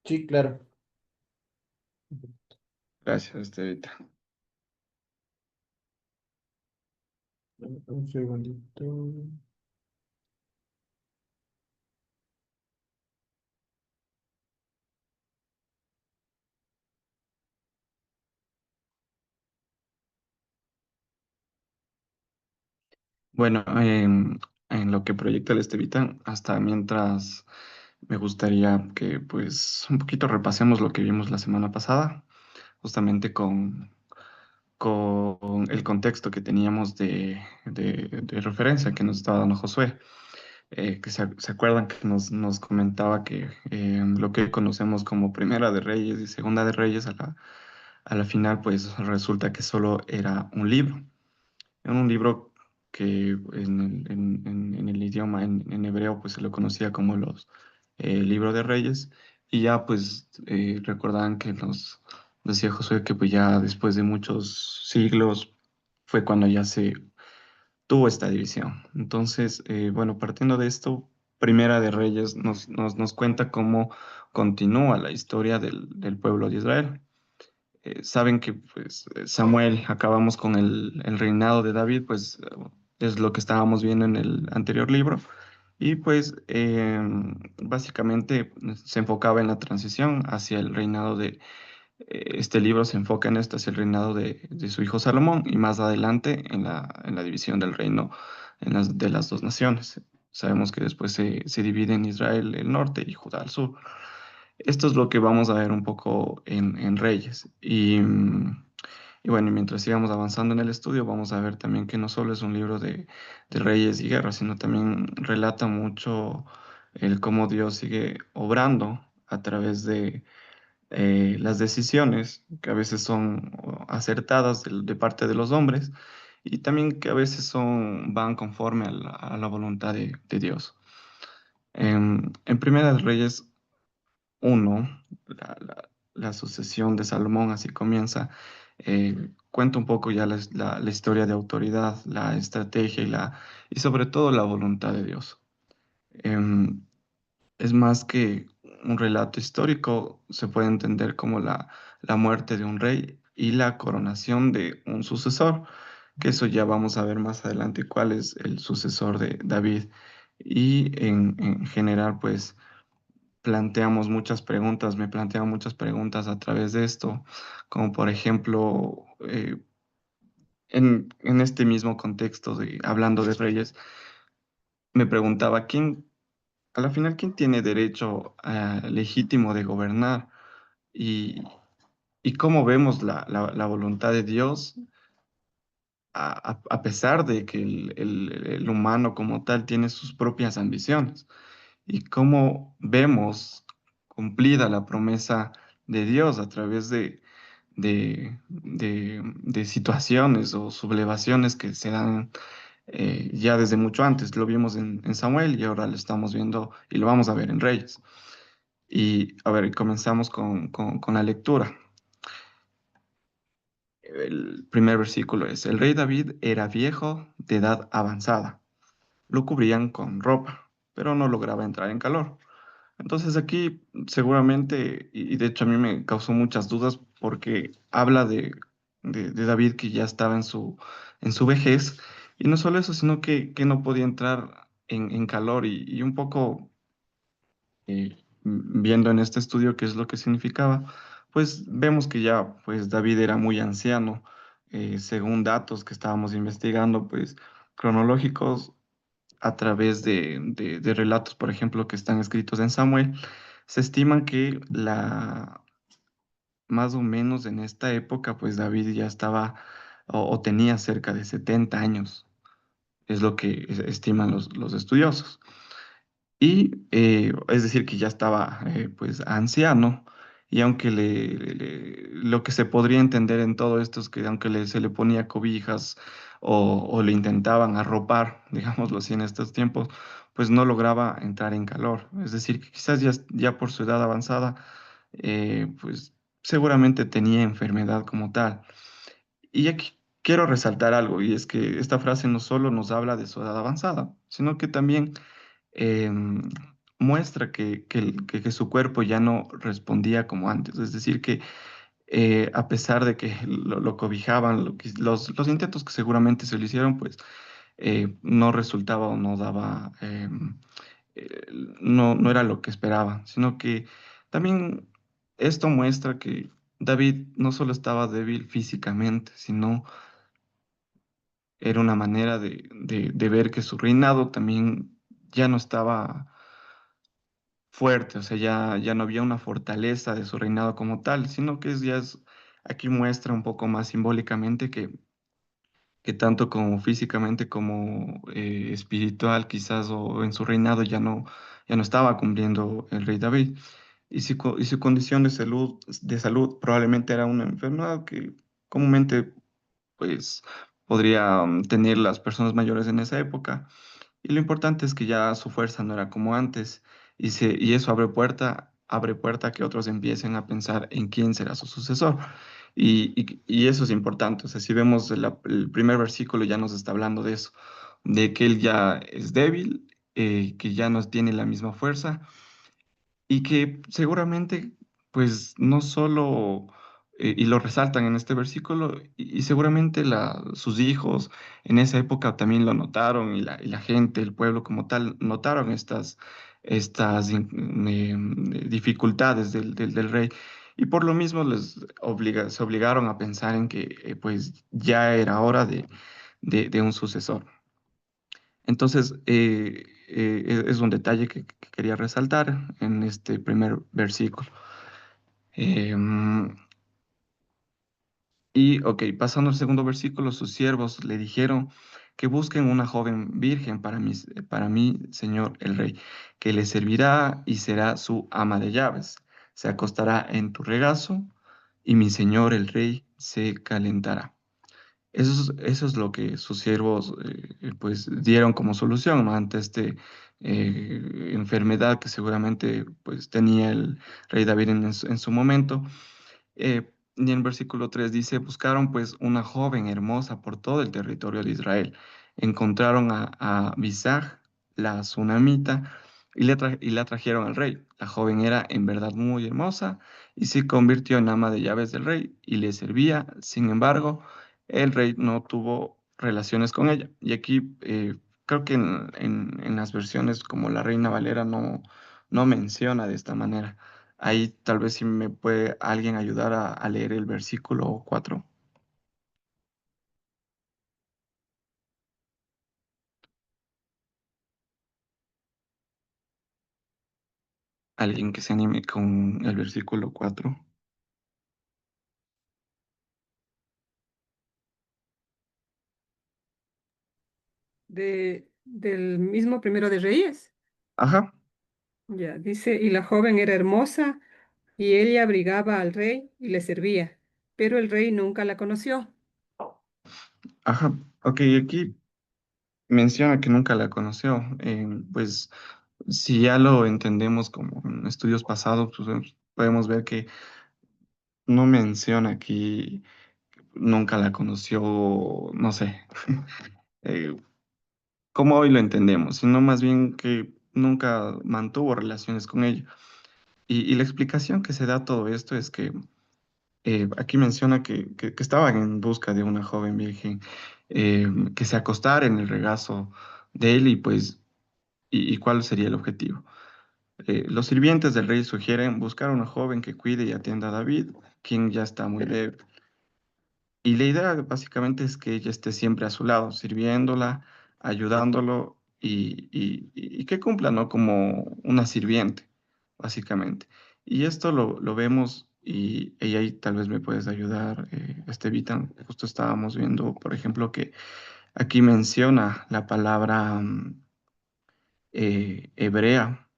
Sí, claro. Gracias, Estevita. Un segundito. Bueno, en lo que proyecta el Estevita, hasta mientras me gustaría que pues un poquito repasemos lo que vimos la semana pasada, justamente con el contexto que teníamos de referencia que nos estaba dando Josué. Que se acuerdan que nos comentaba que lo que conocemos como Primera de Reyes y Segunda de Reyes a la final pues resulta que solo era un libro. Era un libro que en el idioma, en hebreo, pues se lo conocía como los libros de Reyes. Y ya pues recordaban que nos decía Josué que pues ya después de muchos siglos fue cuando ya se tuvo esta división. Entonces, bueno, partiendo de esto, Primera de Reyes nos cuenta cómo continúa la historia del pueblo de Israel. Saben que pues, Samuel, acabamos con el reinado de David, pues es lo que estábamos viendo en el anterior libro. Y pues básicamente se enfocaba en la transición hacia el reinado este libro se enfoca en esto, hacia el reinado de su hijo Salomón y más adelante en la división del reino de las dos naciones. Sabemos que después se divide en Israel el norte y Judá al sur. Esto es lo que vamos a ver un poco en Reyes. Y bueno, y mientras sigamos avanzando en el estudio, vamos a ver también que no solo es un libro de reyes y guerras, sino también relata mucho el cómo Dios sigue obrando a través de las decisiones que a veces son acertadas de parte de los hombres y también que a veces van conforme a la voluntad de Dios. En Primera de Reyes 1, la sucesión de Salomón así comienza, cuenta un poco ya la historia de autoridad, la estrategia y sobre todo la voluntad de Dios. Em, es más que un relato histórico, se puede entender como la muerte de un rey y la coronación de un sucesor, que eso ya vamos a ver más adelante cuál es el sucesor de David. Y en general, pues planteamos muchas preguntas, me plantean muchas preguntas a través de esto, como por ejemplo, en este mismo contexto de hablando de reyes, me preguntaba, a la final, ¿quién tiene derecho legítimo de gobernar? Y, y cómo vemos la voluntad de Dios, a pesar de que el humano como tal tiene sus propias ambiciones. Y cómo vemos cumplida la promesa de Dios a través de situaciones o sublevaciones que se dan ya desde mucho antes. Lo vimos en Samuel y ahora lo estamos viendo y lo vamos a ver en Reyes. Y a ver, comenzamos con la lectura. El primer versículo es, el rey David era viejo de edad avanzada. Lo cubrían con ropa, pero no lograba entrar en calor. Entonces aquí seguramente, y de hecho a mí me causó muchas dudas porque habla de David que ya estaba en su vejez, y no solo eso, sino que no podía entrar en calor y un poco viendo en este estudio qué es lo que significaba, pues vemos que ya pues David era muy anciano, según datos que estábamos investigando, pues cronológicos a través de relatos, por ejemplo, que están escritos en Samuel, se estima que más o menos en esta época, pues David ya estaba o tenía cerca de 70 años, es lo que estiman los estudiosos. Y es decir, que ya estaba pues anciano, y aunque lo que se podría entender en todo esto es que aunque se le ponía cobijas o le intentaban arropar, digámoslo así, en estos tiempos, pues no lograba entrar en calor. Es decir, que quizás ya por su edad avanzada, pues seguramente tenía enfermedad como tal. Y aquí quiero resaltar algo, y es que esta frase no solo nos habla de su edad avanzada, sino que también muestra que su cuerpo ya no respondía como antes. Es decir, que a pesar de que lo cobijaban, los intentos que seguramente se le hicieron, pues no resultaba o no daba, eh, no era lo que esperaba, sino que también esto muestra que David no solo estaba débil físicamente, sino era una manera de ver que su reinado también ya no estaba fuerte, o sea, ya no había una fortaleza de su reinado como tal, sino que aquí muestra un poco más simbólicamente que tanto como físicamente como espiritual, quizás, o en su reinado ya no estaba cumpliendo el rey David. Y su condición de salud probablemente era una enfermedad que comúnmente pues podría tener las personas mayores en esa época. Y lo importante es que ya su fuerza no era como antes y eso abre puerta a que otros empiecen a pensar en quién será su sucesor. Y eso es importante. O sea, si vemos el primer versículo ya nos está hablando de eso, de que él ya es débil, que ya no tiene la misma fuerza y que seguramente, pues no solo, y lo resaltan en este versículo, y seguramente sus hijos en esa época también lo notaron, y la gente, el pueblo como tal, notaron dificultades del rey. Y por lo mismo se obligaron a pensar en que pues ya era hora de un sucesor. Entonces, es un detalle que quería resaltar en este primer versículo. Em, ok, pasando al segundo versículo, sus siervos le dijeron que busquen una joven virgen para mí, señor el rey, que le servirá y será su ama de llaves. Se acostará en tu regazo y mi señor el rey se calentará. Eso es lo que sus siervos pues dieron como solución, ¿no? Ante enfermedad que seguramente pues tenía el rey David en su momento. Y en versículo 3 dice, buscaron pues una joven hermosa por todo el territorio de Israel. Encontraron a Abisag, la sunamita, y la trajeron al rey. La joven era en verdad muy hermosa y se convirtió en ama de llaves del rey y le servía. Sin embargo, el rey no tuvo relaciones con ella. Y aquí creo que en las versiones como la Reina Valera no menciona de esta manera. Ahí tal vez si me puede alguien ayudar a leer el versículo 4. Alguien que se anime con el versículo 4. Del mismo Primero de Reyes. Ajá, Ya, dice, y la joven era hermosa, y ella abrigaba al rey y le servía, pero el rey nunca la conoció. ajá. Ok, aquí menciona que nunca la conoció. Pues si ya lo entendemos como en estudios pasados, pues podemos ver que no menciona aquí nunca la conoció, no sé, eh, como hoy lo entendemos, sino más bien que nunca mantuvo relaciones con ella. Y la explicación que se da a todo esto es que aquí menciona que estaban en busca de una joven virgen que se acostara en el regazo de él y cuál sería el objetivo. Los sirvientes del rey sugieren buscar una joven que cuide y atienda a David, quien ya está muy débil. Y la idea básicamente es que ella esté siempre a su lado, sirviéndola, ayudándolo y que cumpla, ¿no? Como una sirviente, básicamente. Y esto lo vemos y ahí tal vez me puedes ayudar, Estevitan. Justo estábamos viendo, por ejemplo, que aquí menciona la palabra hebrea,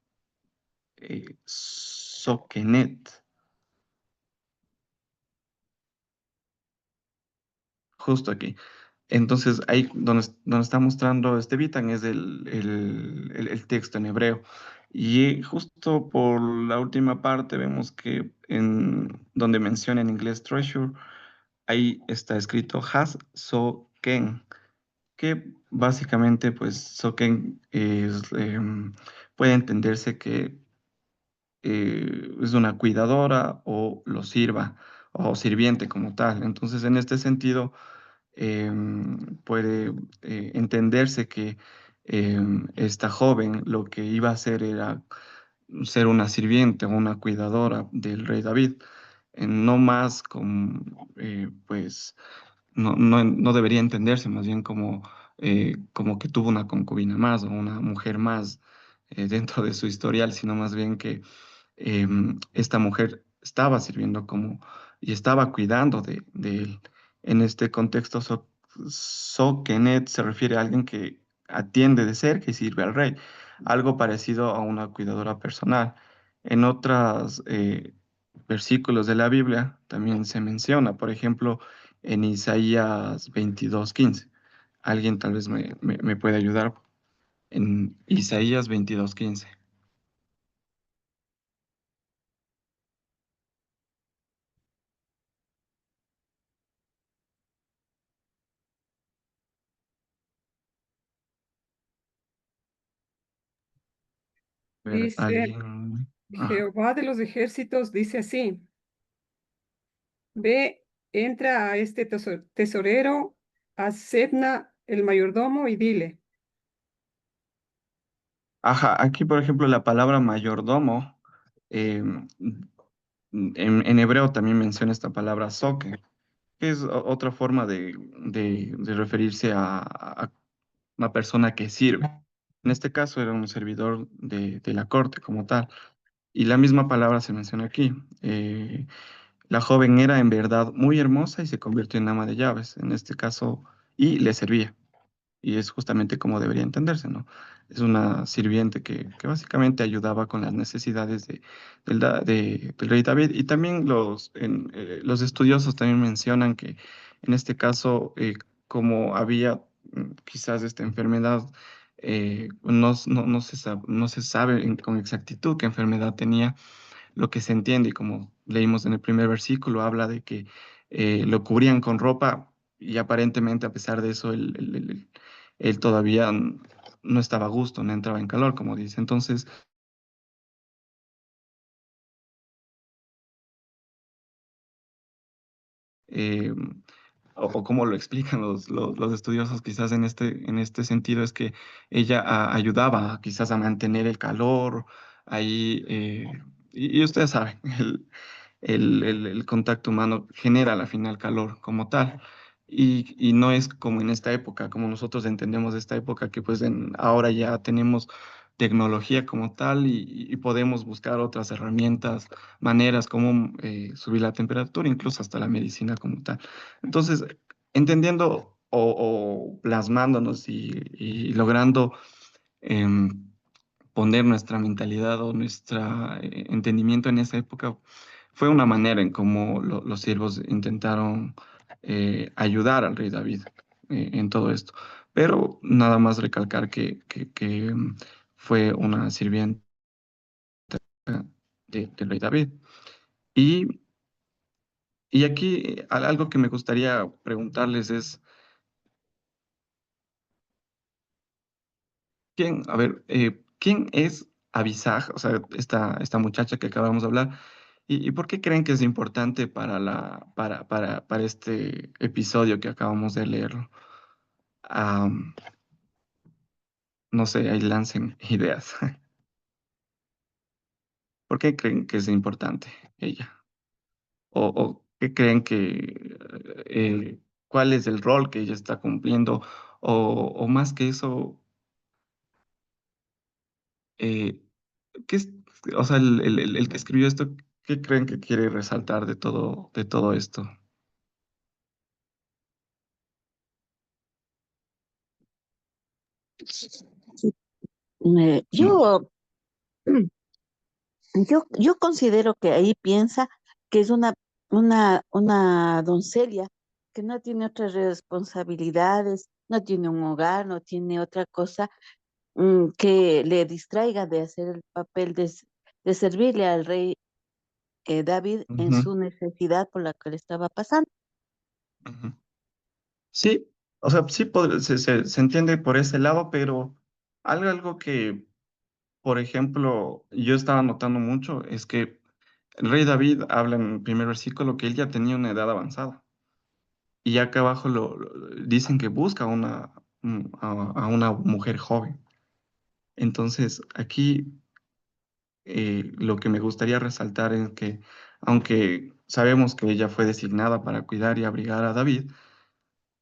sokenet, justo aquí. Entonces, ahí donde está mostrando este Vitan es el texto en hebreo. Y justo por la última parte vemos que donde menciona en inglés treasure, ahí está escrito has so ken, que básicamente pues so ken es puede entenderse que es una cuidadora o lo sirva o sirviente como tal. Entonces, en este sentido, puede entenderse que esta joven lo que iba a hacer era ser una sirviente o una cuidadora del rey David, no más pues, no debería entenderse más bien como que tuvo una concubina más o una mujer más dentro de su historial, sino más bien que esta mujer estaba sirviendo y estaba cuidando de él. En este contexto, Sokenet se refiere a alguien que atiende de cerca y sirve al rey, algo parecido a una cuidadora personal. En otros versículos de la Biblia también se menciona, por ejemplo, en Isaías 22:15. Alguien tal vez me puede ayudar en Isaías 22:15. A ver, Dice, alguien. Ah, Jehová de los ejércitos dice así, ve, entra a este tesorero, a Sebna, el mayordomo, y dile, ajá, aquí por ejemplo la palabra mayordomo, en hebreo también menciona esta palabra soque, que es otra forma de referirse a una persona que sirve. En este caso era un servidor de la corte como tal. Y la misma palabra se menciona aquí. La joven era en verdad muy hermosa y se convirtió en ama de llaves, en este caso, y le servía. Y es justamente como debería entenderse, ¿no? Es una sirviente que básicamente ayudaba con las necesidades del rey David. Y también los estudiosos también mencionan que en este caso, como había quizás esta enfermedad, no se sabe con exactitud qué enfermedad tenía. Lo que se entiende, y como leímos en el primer versículo, habla de que lo cubrían con ropa y aparentemente a pesar de eso, él todavía no estaba a gusto, no entraba en calor, como dice. Entonces, eh, o cómo lo explican los estudiosos quizás en este sentido, es que ella ayudaba quizás a mantener el calor ahí, y ustedes saben, el contacto humano genera al final calor como tal. Y no es como en esta época, como nosotros entendemos esta época, que pues ahora ya tenemos tecnología como tal y podemos buscar otras herramientas, maneras como subir la temperatura, incluso hasta la medicina como tal. Entonces, entendiendo o plasmándonos y logrando em, poner nuestra mentalidad o nuestro entendimiento en esa época, fue una manera en cómo los siervos intentaron ayudar al rey David en todo esto. Pero nada más recalcar que fue una sirvienta del rey David. Y, y aquí algo que me gustaría preguntarles es, a ver, ¿quién es Abisag? O sea, esta muchacha que acabamos de hablar. Y por qué creen que es importante para este episodio que acabamos de leer? Am, no sé, ahí lancen ideas. ¿Por qué creen que es importante ella? O qué creen cuál es el rol que ella está cumpliendo? O más que eso, eh, ¿qué es, o sea, el que escribió esto, qué creen que quiere resaltar de todo esto? Eh, Mm, yo, yo considero que ahí piensa que es una doncella que no tiene otras responsabilidades, no tiene un hogar, no tiene otra cosa que le distraiga de hacer el papel de servirle al rey David en ujú, su necesidad por la que le estaba pasando. ujú. Sí, o sea, sí se entiende por ese lado, pero algo que por ejemplo, yo estaba notando mucho, es que el rey David habla en el primer versículo que él ya tenía una edad avanzada. Y acá abajo dicen que busca a una mujer joven. Entonces, aquí lo que me gustaría resaltar es que, aunque sabemos que ella fue designada para cuidar y abrigar a David,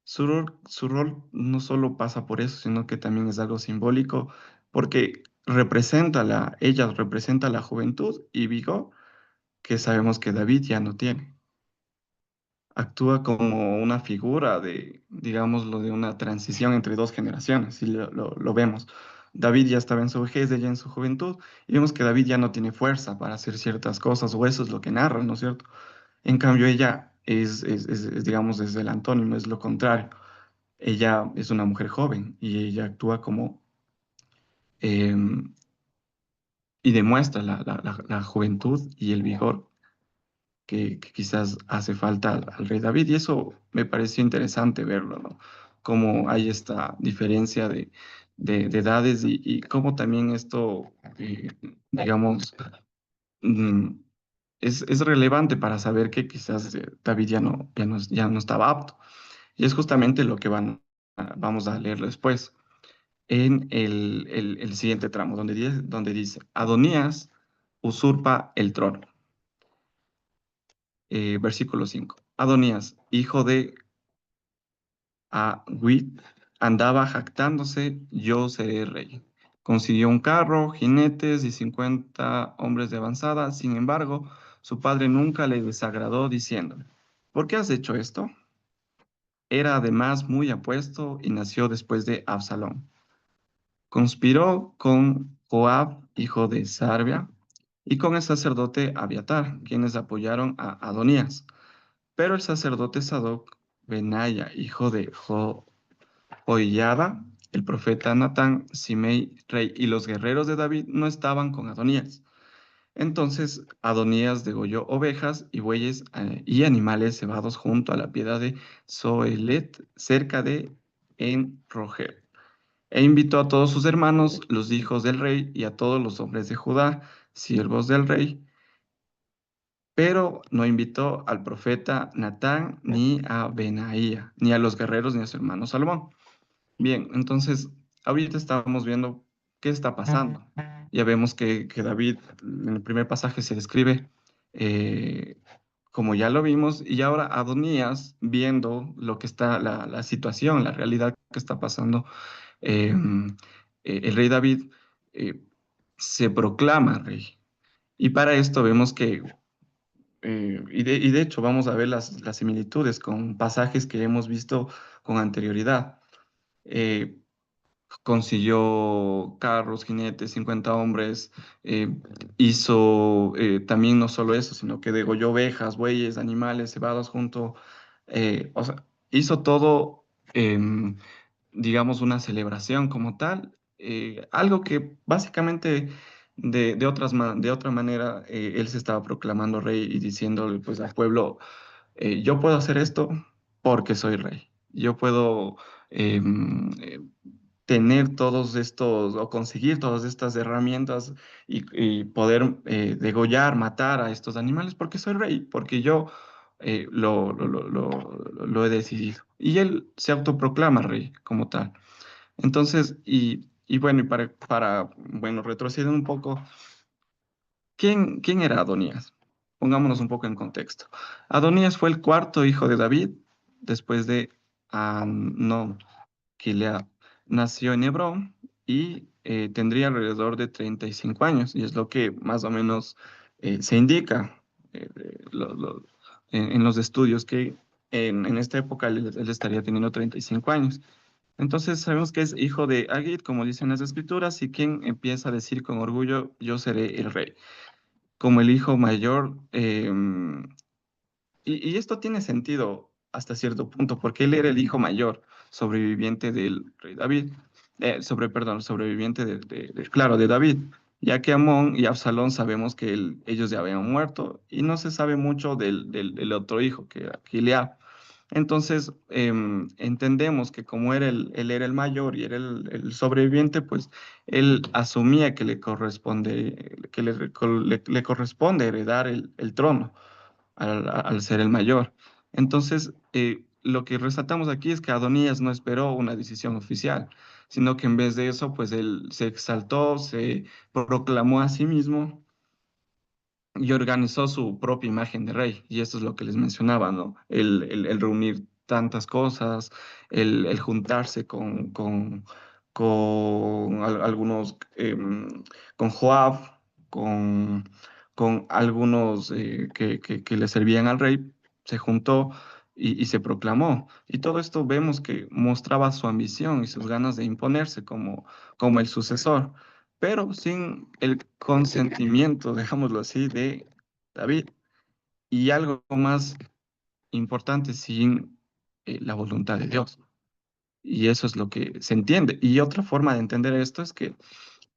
su rol no solo pasa por eso, sino que también es algo simbólico, porque ella representa la juventud y vigor que sabemos que David ya no tiene. Actúa como una figura de, digámoslo, de una transición entre dos generaciones, si lo vemos. David ya estaba en su vejez, ella en su juventud, y vemos que David ya no tiene fuerza para hacer ciertas cosas, o eso es lo que narra, ¿no es cierto? En cambio, ella digamos, desde el antónimo, es lo contrario. Ella es una mujer joven y ella actúa como, em, y demuestra la juventud y el vigor que quizás hace falta al rey David. Y eso me pareció interesante verlo, ¿no? Cómo hay esta diferencia de edades y cómo también esto, digamos, mm, es relevante para saber que quizás David ya no estaba apto. Y es justamente lo que vamos a leer después, en el siguiente tramo, donde dice, Adonías usurpa el trono. Versículo 5. Adonías, hijo de Agüit, andaba jactándose, yo seré rey. Consiguió un carro, jinetes y 50 hombres de avanzada. Sin embargo, su padre nunca le desagradó diciéndole, ¿por qué has hecho esto? Era además muy apuesto y nació después de Absalón. Conspiró con Joab, hijo de Sarvia, y con el sacerdote Abiatar, quienes apoyaron a Adonías. Pero el sacerdote Sadoc, Benaya, hijo de Joiada, el profeta Natán, Simei, rey, y los guerreros de David no estaban con Adonías. Entonces Adonías degolló ovejas y bueyes y animales cebados junto a la piedra de Zoelet, cerca de En-Rogel. E invitó a todos sus hermanos, los hijos del rey, y a todos los hombres de Judá, siervos del rey, pero no invitó al profeta Natán, ni a Benaía, ni a los guerreros, ni a su hermano Salomón. Bien, entonces, ahorita estamos viendo qué está pasando. Ya vemos que David, en el primer pasaje, se describe eh, como ya lo vimos, y ahora Adonías, viendo lo que está, la situación, la realidad que está pasando, eh, el rey David eh, se proclama rey. Y para esto vemos que y de hecho vamos a ver las similitudes con pasajes que hemos visto con anterioridad. Eh, Consiguió carros, jinetes, 50 hombres, hizo también no solo eso, sino que degolló ovejas, bueyes, animales, cebados junto, o sea, hizo todo, digamos, una celebración como tal, algo que básicamente de otra manera él se estaba proclamando rey y diciéndole pues al pueblo, yo puedo hacer esto porque soy rey. Yo puedo tener todos estos o conseguir todas estas herramientas y poder degollar, matar a estos animales porque soy rey, porque yo lo he decidido. Y él se autoproclama rey como tal. Entonces, y bueno, bueno, retroceder un poco, ¿quién era Adonías? Pongámonos un poco en contexto. Adonías fue el cuarto hijo de David después de no, Gilead. Nació en Hebrón y tendría alrededor de 35 años, y es lo que más o menos se indica en los estudios que en esta época él estaría teniendo 35 años. Entonces sabemos que es hijo de Agit, como dicen las escrituras, y quien empieza a decir con orgullo, yo seré el rey. Como el hijo mayor, y esto tiene sentido hasta cierto punto, porque él era el hijo mayor, sobreviviente del rey David, perdón, sobreviviente claro, de David, ya que Amón y Absalón sabemos que ellos ya habían muerto y no se sabe mucho del otro hijo, que era Gilead. Entonces, entendemos que como él era el mayor y era el sobreviviente, pues él asumía que le corresponde, le corresponde heredar el trono al ser el mayor. Entonces, lo que resaltamos aquí es que Adonías no esperó una decisión oficial, sino que en vez de eso, pues él se exaltó, se proclamó a sí mismo y organizó su propia imagen de rey. Y esto es lo que les mencionaba, ¿no? El reunir tantas cosas, el juntarse con algunos, con Joab, con, con algunos que le servían al rey, se juntó y se proclamó. Y todo esto vemos que mostraba su ambición y sus ganas de imponerse como el sucesor, pero sin el consentimiento, dejámoslo así, de David. Y algo más importante, sin la voluntad de Dios. Y eso es lo que se entiende. Y otra forma de entender esto es que,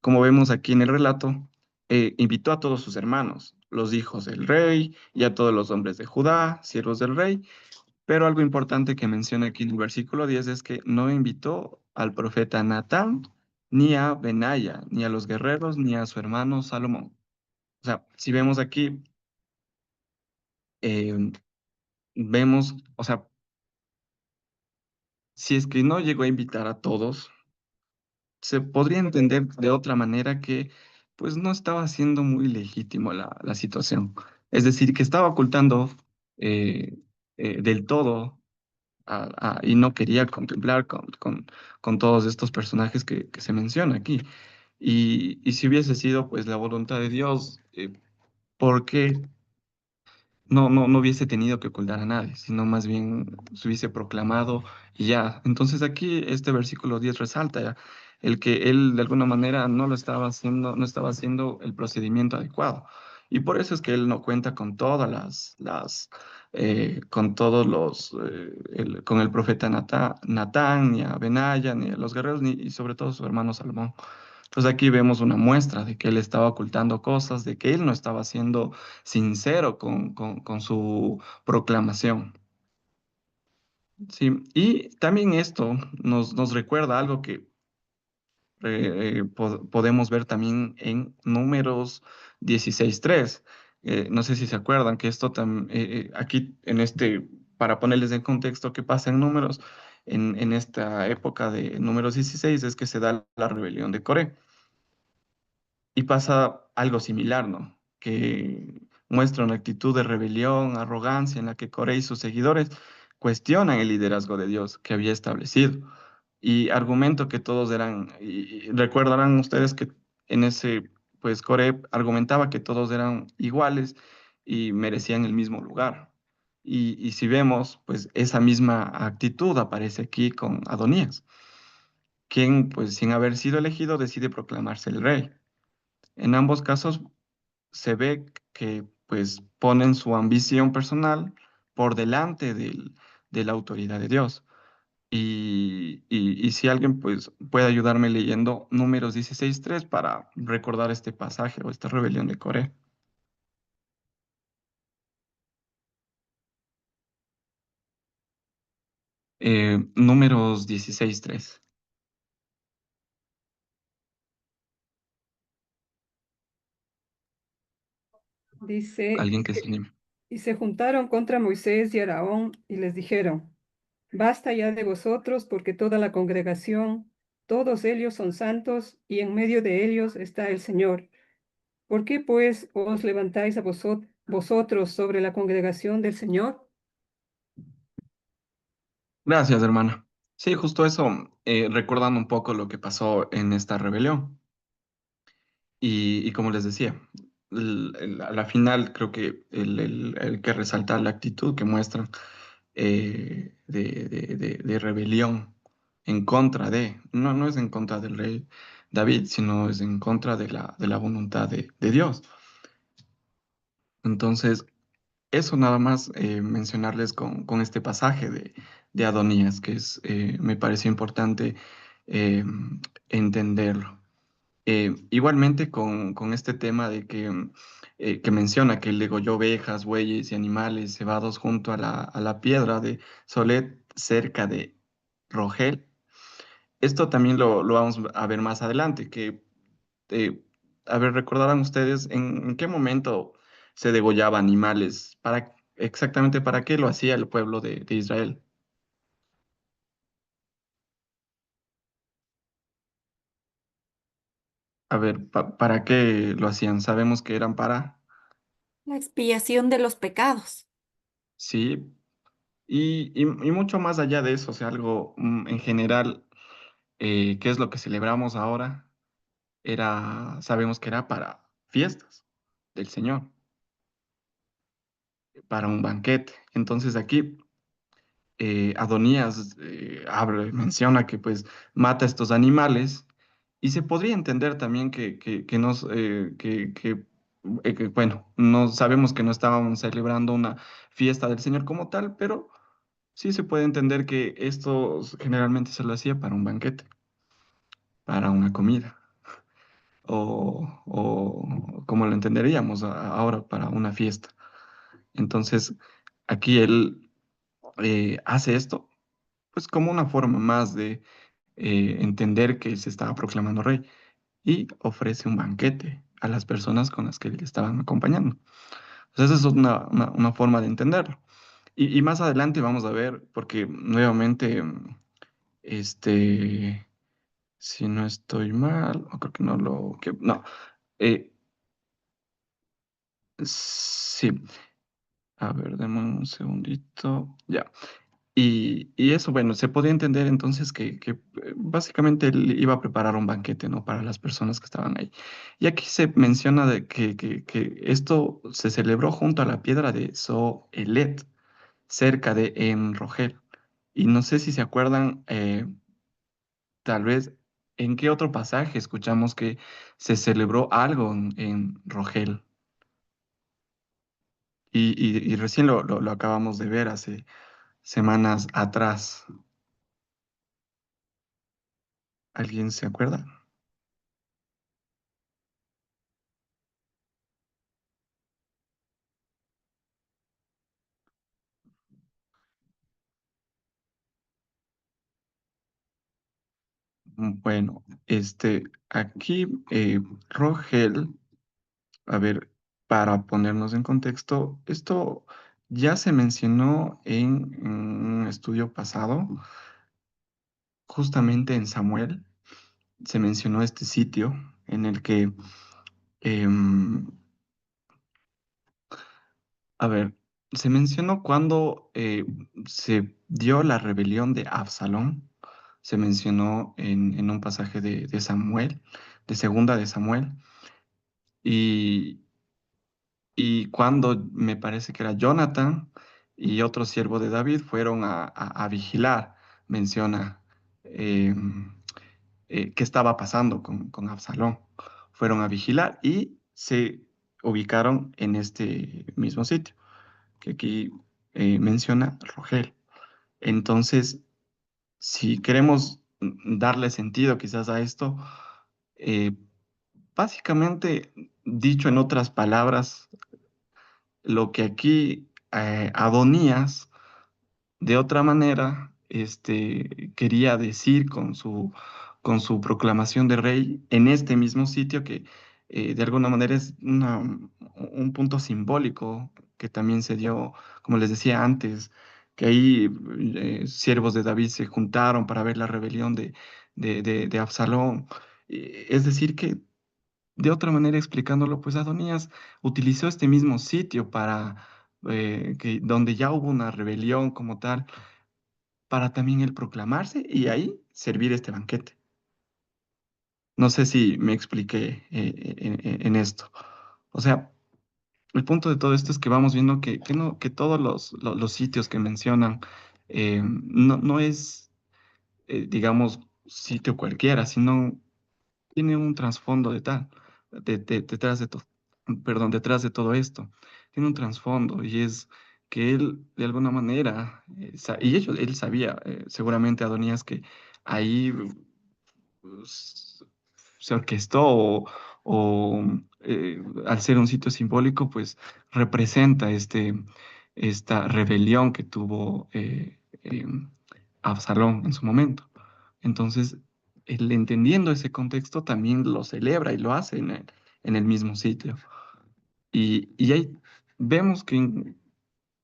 como vemos aquí en el relato, invitó a todos sus hermanos, los hijos del rey y a todos los hombres de Judá, siervos del rey. Pero algo importante que menciona aquí en el versículo 10 es que no invitó al profeta Natán, ni a Benaya, ni a los guerreros, ni a su hermano Salomón. O sea, si vemos aquí, eh, vemos, o sea, si es que no llegó a invitar a todos, se podría entender de otra manera que pues no estaba siendo muy legítimo la situación. Es decir, que estaba ocultando eh, del todo y no quería contemplar con todos estos personajes que se menciona aquí. Y si hubiese sido pues la voluntad de Dios, ¿por qué no hubiese tenido que ocultar a nadie, sino más bien se hubiese proclamado y ya? Entonces aquí este versículo 10 resalta ya el que él de alguna manera no lo estaba haciendo, no estaba haciendo el procedimiento adecuado. Y por eso es que él no cuenta con todas con todos con el profeta Natán, ni a Benaya, ni a los guerreros, ni y sobre todo su hermano Salomón. Entonces aquí vemos una muestra de que él estaba ocultando cosas, de que él no estaba siendo sincero con su proclamación. Sí, y también esto nos recuerda algo que podemos ver también en Números 16:3. No sé si se acuerdan que esto aquí en para ponerles en contexto qué pasa en Números, en esta época de Números 16 es que se da la rebelión de Coré. Y pasa algo similar, ¿no? Que muestra una actitud de rebelión, arrogancia, en la que Coré y sus seguidores cuestionan el liderazgo de Dios que había establecido. Y argumento que todos eran, y recordarán ustedes que en pues Coré argumentaba que todos eran iguales y merecían el mismo lugar. Y si vemos, pues esa misma actitud aparece aquí con Adonías, quien, pues sin haber sido elegido, decide proclamarse el rey. En ambos casos se ve que pues ponen su ambición personal por delante de la autoridad de Dios. Y si alguien pues puede ayudarme leyendo Números 16:3 para recordar este pasaje o esta rebelión de Coré. Números 16:3. Dice, Alguien que se anime. y se juntaron contra Moisés y Aarón y les dijeron, basta ya de vosotros, porque toda la congregación, todos ellos son santos, y en medio de ellos está el Señor. ¿Por qué pues os levantáis a vosotros sobre la congregación del Señor? Gracias, hermana. Sí, justo eso, recordando un poco lo que pasó en esta rebelión. Y como les decía, a la final creo que el que resaltar la actitud que muestran de rebelión en contra no es en contra del rey David, sino es en contra de la voluntad de Dios. Entonces, eso nada más mencionarles con este pasaje de Adonías, que me pareció importante eh, entenderlo. Igualmente con este tema de que menciona que él degolló ovejas, bueyes y animales cebados junto a la piedra de Solet cerca de Rogel. Esto también lo vamos a ver más adelante, eh, a ver, recordarán ustedes en qué momento se degollaba animales, exactamente para qué lo hacía el pueblo de Israel. A ver, ¿para qué lo hacían? Sabemos que eran para, La expiación de los pecados. sí, y mucho más allá de eso, o sea, algo en general, ¿qué es lo que celebramos ahora? Sabemos que era para fiestas del Señor, para un banquete. Entonces aquí Adonías menciona que pues mata estos animales y se podría entender también que nos, bueno, no sabemos que no estábamos celebrando una fiesta del Señor como tal, pero sí se puede entender que esto generalmente se lo hacía para un banquete, para una comida, o como lo entenderíamos ahora para una fiesta. Entonces, aquí él hace esto, pues como una forma más de entender que se estaba proclamando rey y ofrece un banquete a las personas con las que le estaban acompañando. Entonces, esa es una forma de entenderlo. Y más adelante vamos a ver, porque nuevamente, este, si no estoy mal, o creo que no no, eh, sí, a ver, dame un segundito, ya. Y eso, bueno, se podía entender entonces básicamente él iba a preparar un banquete, ¿no? Para las personas que estaban ahí. Y aquí se menciona de que esto se celebró junto a la piedra de Zoelet, cerca de En Rogel. Y no sé si se acuerdan, tal vez, en qué otro pasaje escuchamos que se celebró algo en Rogel. Y recién lo acabamos de ver hace semanas atrás. ¿Alguien se acuerda? Bueno, aquí Rogel, a ver, para ponernos en contexto, esto ya se mencionó en un estudio pasado, justamente en Samuel, se mencionó este sitio en el que, em, a ver, se mencionó cuando se dio la rebelión de Absalón, se mencionó en un pasaje de Samuel, de segunda de Samuel. Y, Y cuando me parece que era Jonathan y otro siervo de David fueron a vigilar, menciona eh, qué estaba pasando con Absalón. Fueron a vigilar y se ubicaron en este mismo sitio, que aquí menciona Rogel. Entonces, si queremos darle sentido quizás a esto, eh, básicamente, dicho en otras palabras, lo que aquí Adonías, de otra manera, quería decir con su proclamación de rey en este mismo sitio, que de alguna manera es un punto simbólico que también se dio, como les decía antes, que ahí siervos de David se juntaron para ver la rebelión de Absalón. Es decir, que de otra manera explicándolo, pues Adonías utilizó este mismo sitio donde ya hubo una rebelión como tal, para también él proclamarse y ahí servir este banquete. No sé si me expliqué en esto. O sea, el punto de todo esto es que vamos viendo que todos los sitios que mencionan no es, digamos, sitio cualquiera, sino tiene un trasfondo detrás de todo, perdón, detrás de todo esto. Tiene un trasfondo y es que él, de alguna manera, él sabía, seguramente Adonías, que ahí pues, se orquestó o al ser un sitio simbólico, pues representa esta rebelión que tuvo Absalón en su momento. Entonces, él entendiendo ese contexto también lo celebra y lo hace en el mismo sitio. Y ahí vemos que,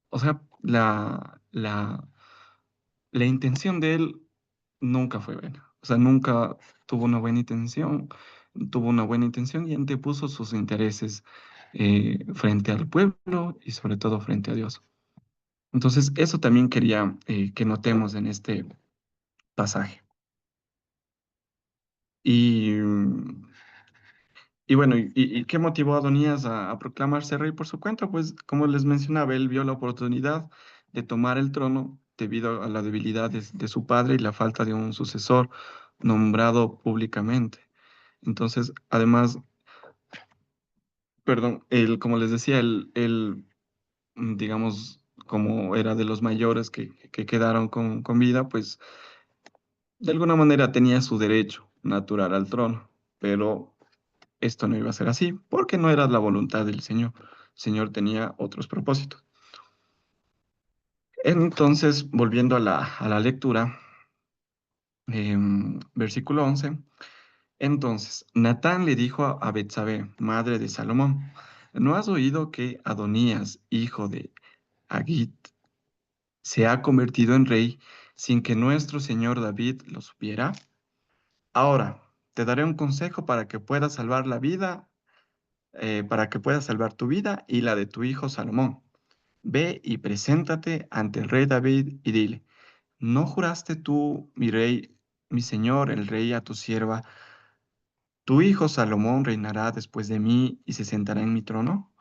o sea, la intención de él nunca fue buena. O sea, nunca tuvo una buena intención, tuvo una buena intención y antepuso sus intereses frente al pueblo y sobre todo frente a Dios. Entonces, eso también quería que notemos en este pasaje. Y, y bueno, ¿y qué motivó a Adonías a proclamarse rey por su cuenta? Pues como les mencionaba, él vio la oportunidad de tomar el trono debido a la debilidad de su padre y la falta de un sucesor nombrado públicamente. Entonces, además, perdón, él, como les decía, digamos, como era de los mayores que quedaron con vida, pues de alguna manera tenía su derecho natural al trono, pero esto no iba a ser así, porque no era la voluntad del Señor. El Señor tenía otros propósitos. Entonces, volviendo a la lectura, versículo 11. Entonces, Natán le dijo a Betsabé, madre de Salomón, ¿no has oído que Adonías, hijo de Agit, se ha convertido en rey sin que nuestro señor David lo supiera? Ahora, te daré un consejo para que puedas salvar la vida, para que puedas salvar tu vida y la de tu hijo Salomón. Ve y preséntate ante el rey David y dile, ¿no juraste tú, mi rey, mi señor, el rey, a tu sierva, tu hijo Salomón reinará después de mí y se sentará en mi trono?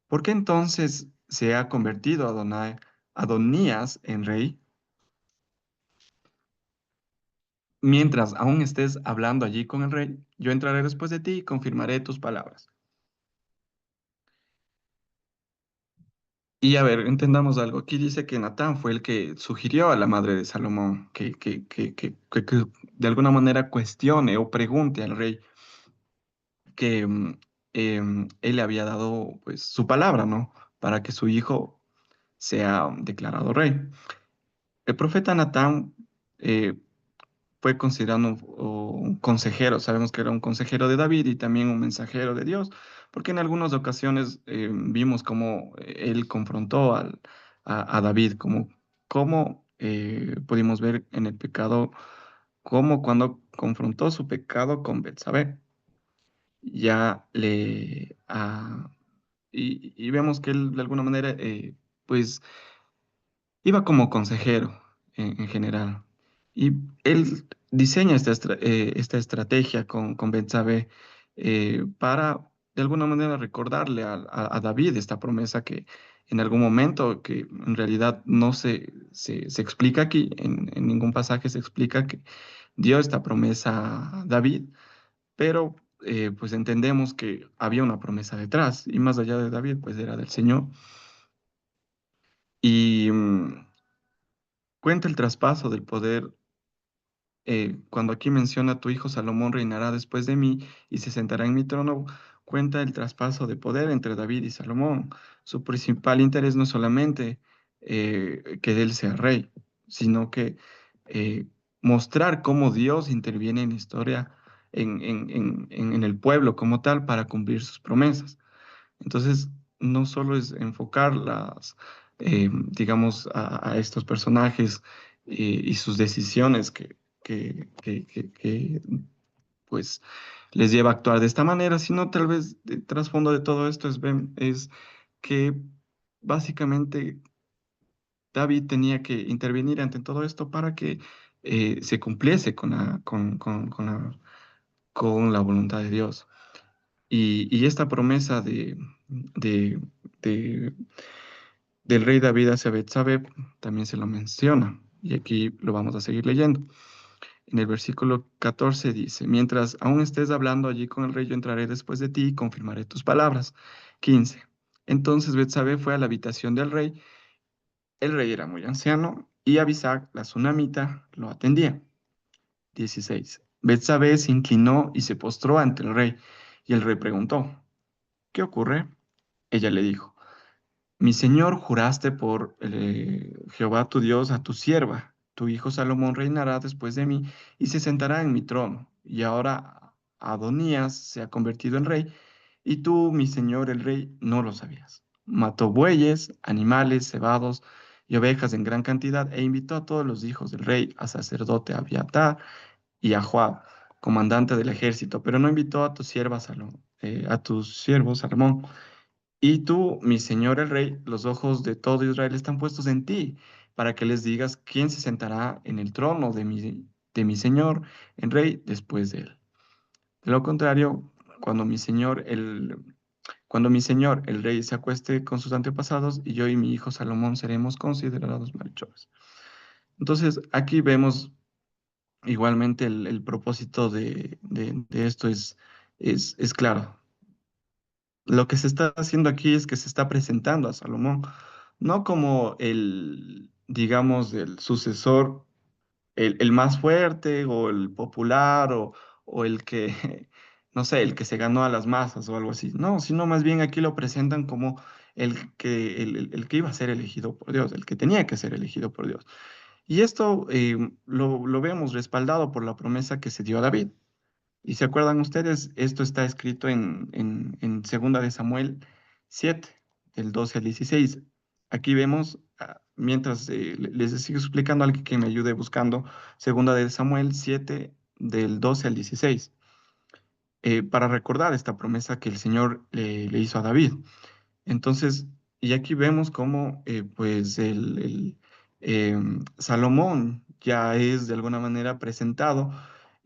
¿Por qué entonces se ha convertido Adonías en rey? Mientras aún estés hablando allí con el rey, yo entraré después de ti y confirmaré tus palabras. Y a ver, entendamos algo. Aquí dice que Natán fue el que sugirió a la madre de Salomón que de alguna manera cuestione o pregunte al rey que él le había dado pues su palabra, ¿no? Para que su hijo sea declarado rey. El profeta Natán eh, fue considerado un consejero, sabemos que era un consejero de David y también un mensajero de Dios, porque en algunas ocasiones vimos cómo él confrontó a David, como pudimos ver en el pecado, como cuando confrontó su pecado con Betsabé, ya y vemos que él de alguna manera, pues iba como consejero en general. Y él diseña esta estrategia con Betsabé para de alguna manera recordarle a David esta promesa que en algún momento, que en realidad no se explica aquí, en ningún pasaje se explica que dio esta promesa a David, pero pues entendemos que había una promesa detrás y más allá de David, pues era del Señor. Y cuenta el traspaso del poder cuando aquí menciona tu hijo Salomón reinará después de mí y se sentará en mi trono, cuenta el traspaso de poder entre David y Salomón. Su principal interés no es solamente que él sea rey, sino que eh, mostrar cómo Dios interviene en la historia, en el pueblo como tal, para cumplir sus promesas. Entonces, no solo es enfocar digamos, a estos personajes y sus decisiones que, pues, les lleva a actuar de esta manera, sino tal vez el trasfondo de todo esto es que básicamente David tenía que intervenir ante todo esto para que se cumpliese con la voluntad de Dios. Y esta promesa de, de- del rey David hacia Betsabé también se lo menciona. Y aquí lo vamos a seguir leyendo. En el versículo 14 dice, mientras aún estés hablando allí con el rey, yo entraré después de ti y confirmaré tus palabras. 15. Entonces Betsabé fue a la habitación del rey. El rey era muy anciano y Abisag, la sunamita, lo atendía. 16. Betsabé se inclinó y se postró ante el rey, y el rey preguntó, ¿qué ocurre? Ella le dijo, mi señor, juraste por Jehová tu Dios a tu sierva. Tu hijo Salomón reinará después de mí y se sentará en mi trono. Y ahora Adonías se ha convertido en rey y tú, mi señor el rey, no lo sabías. Mató bueyes, animales, cebados y ovejas en gran cantidad e invitó a todos los hijos del rey, a sacerdote Abiatar y a Joab, comandante del ejército, pero no invitó a tu sierva Salomón, a tu siervo Salomón. Y tú, mi señor el rey, los ojos de todo Israel están puestos en ti, para que les digas quién se sentará en el trono de mi señor el rey después de él. De lo contrario, cuando mi señor cuando mi señor el rey se acueste con sus antepasados, y yo y mi hijo Salomón seremos considerados malhechores. Entonces, aquí vemos igualmente el propósito de esto es claro. Lo que se está haciendo aquí es que se está presentando a Salomón, no como el, digamos, el sucesor, el más fuerte o el popular o el que, no sé, el que se ganó a las masas o algo así. No, sino más bien aquí lo presentan como el que iba a ser elegido por Dios, el que tenía que ser elegido por Dios. Y esto lo vemos respaldado por la promesa que se dio a David. Y se acuerdan ustedes, esto está escrito en Segunda de Samuel 7 del 12 al 16. Aquí vemos, mientras les sigo explicando, alguien que me ayude buscando, Segunda de Samuel 7 del 12 al 16, para recordar esta promesa que el Señor le hizo a David. Entonces, y aquí vemos cómo pues Salomón ya es de alguna manera presentado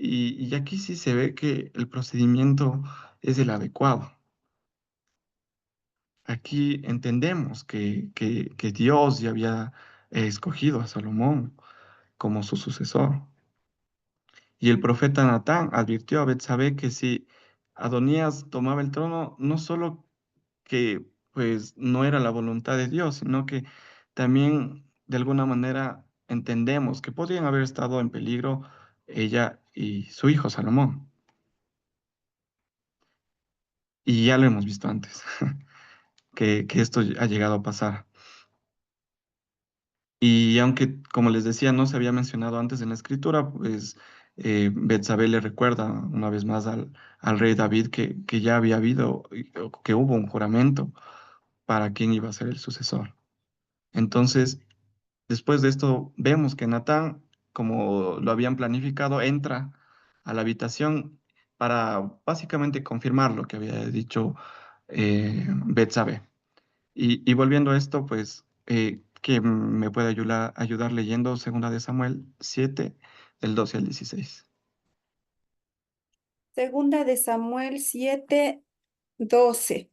y aquí sí se ve que el procedimiento es el adecuado. Aquí entendemos que Dios ya había escogido a Salomón como su sucesor. Y el profeta Natán advirtió a Betsabé que si Adonías tomaba el trono, no solo que pues no era la voluntad de Dios, sino que también de alguna manera entendemos que podrían haber estado en peligro ella y su hijo Salomón. Y ya lo hemos visto antes, que esto ha llegado a pasar. Y aunque, como les decía, no se había mencionado antes en la escritura, pues Betsabé le recuerda una vez más al rey David que ya había habido, o que hubo un juramento para quién iba a ser el sucesor. Entonces, después de esto, vemos que Natán, como lo habían planificado, entra a la habitación para básicamente confirmar lo que había dicho Betsabé. Y volviendo a esto, pues, que me puede ayudar leyendo Segunda de Samuel 7 del 12 al 16. Segunda de Samuel 7:12.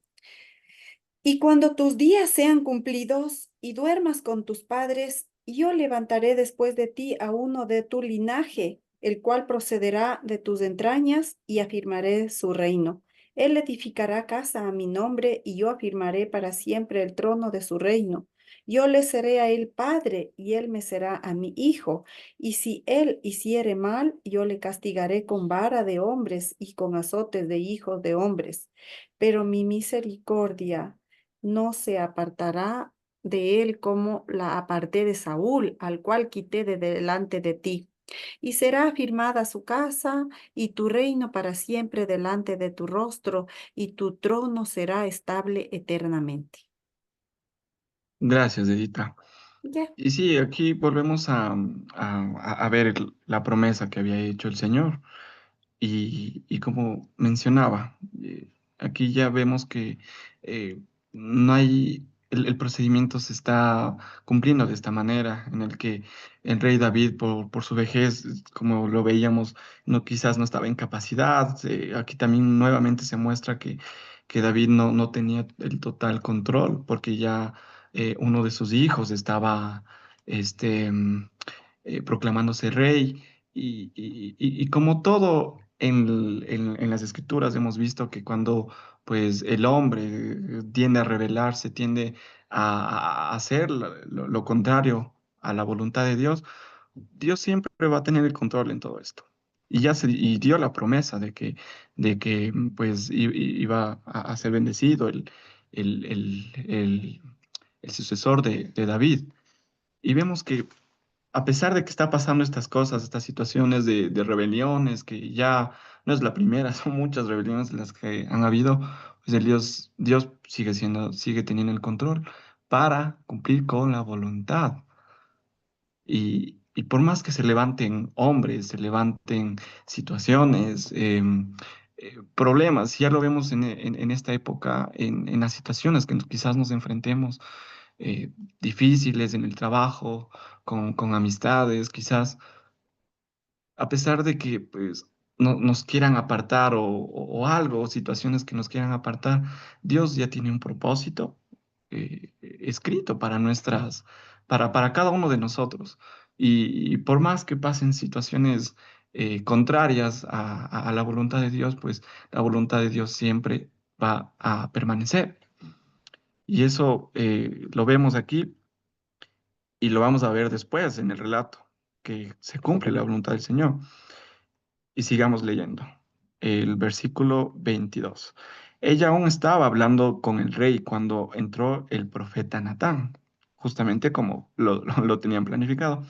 Y cuando tus días sean cumplidos y duermas con tus padres, yo levantaré después de ti a uno de tu linaje, el cual procederá de tus entrañas, y afirmaré su reino. Él edificará casa a mi nombre, y yo afirmaré para siempre el trono de su reino. Yo le seré a él padre, y él me será a mi hijo. Y si él hiciere mal, yo le castigaré con vara de hombres y con azotes de hijos de hombres. Pero mi misericordia no se apartará de él como la aparté de Saúl, al cual quité de delante de ti. Y será afirmada su casa y tu reino para siempre delante de tu rostro, y tu trono será estable eternamente. Gracias, Edita. Ya. Y sí, aquí volvemos a ver la promesa que había hecho el Señor. Y como mencionaba, aquí ya vemos que no hay, el procedimiento se está cumpliendo de esta manera, en el que el rey David, por su vejez, como lo veíamos, no, quizás no estaba en capacidad. Aquí también nuevamente se muestra que David no tenía el total control, porque ya uno de sus hijos estaba este, proclamándose rey. Y como todo en las escrituras hemos visto que cuando pues el hombre tiende a rebelarse, tiende a hacer lo contrario a la voluntad de Dios, Dios siempre va a tener el control en todo esto. y dio la promesa de que pues iba a ser bendecido el, el, el, el sucesor de David. Y vemos que a pesar de que está pasando estas cosas, estas situaciones de rebeliones, que ya no es la primera, son muchas rebeliones las que han habido, pues Dios sigue teniendo el control para cumplir con la voluntad. Y por más que se levanten hombres, se levanten situaciones, problemas, ya lo vemos en esta época, en las situaciones que quizás nos enfrentemos, eh, difíciles en el trabajo, con amistades, quizás a pesar de que pues, nos quieran apartar o algo, o situaciones que nos quieran apartar, Dios ya tiene un propósito escrito para cada uno de nosotros. Y por más que pasen situaciones contrarias a la voluntad de Dios, pues la voluntad de Dios siempre va a permanecer. Y eso lo vemos aquí y lo vamos a ver después en el relato, que se cumple la voluntad del Señor. Y sigamos leyendo. El versículo 22. Ella aún estaba hablando con el rey cuando entró el profeta Natán, justamente como lo tenían planificado.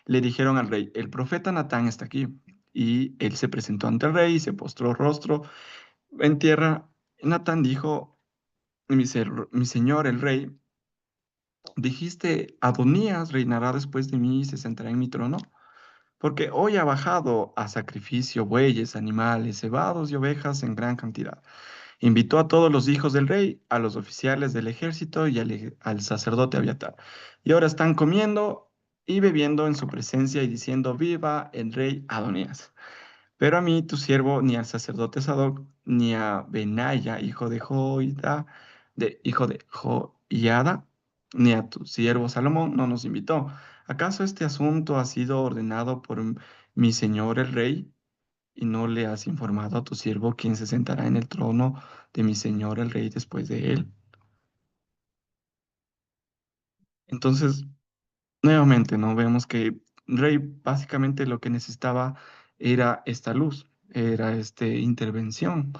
Le dijeron al rey, el profeta Natán está aquí. Y él se presentó ante el rey y se postró rostro en tierra. Natán dijo, mi señor el rey, dijiste, Adonías reinará después de mí y se sentará en mi trono. Porque hoy ha bajado a sacrificio bueyes, animales, cebados y ovejas en gran cantidad. Invitó a todos los hijos del rey, a los oficiales del ejército y al sacerdote Abiatar. Y ahora están comiendo y bebiendo en su presencia y diciendo, viva el rey Adonías. Pero a mí, tu siervo, ni al sacerdote Sadoc, ni a Benaya, hijo de Joiada, ni a tu siervo Salomón, no nos invitó. ¿Acaso este asunto ha sido ordenado por mi señor el rey? Y no le has informado a tu siervo quién se sentará en el trono de mi señor el rey después de él. Entonces, nuevamente, ¿no? Vemos que el rey básicamente lo que necesitaba era esta luz, era esta intervención.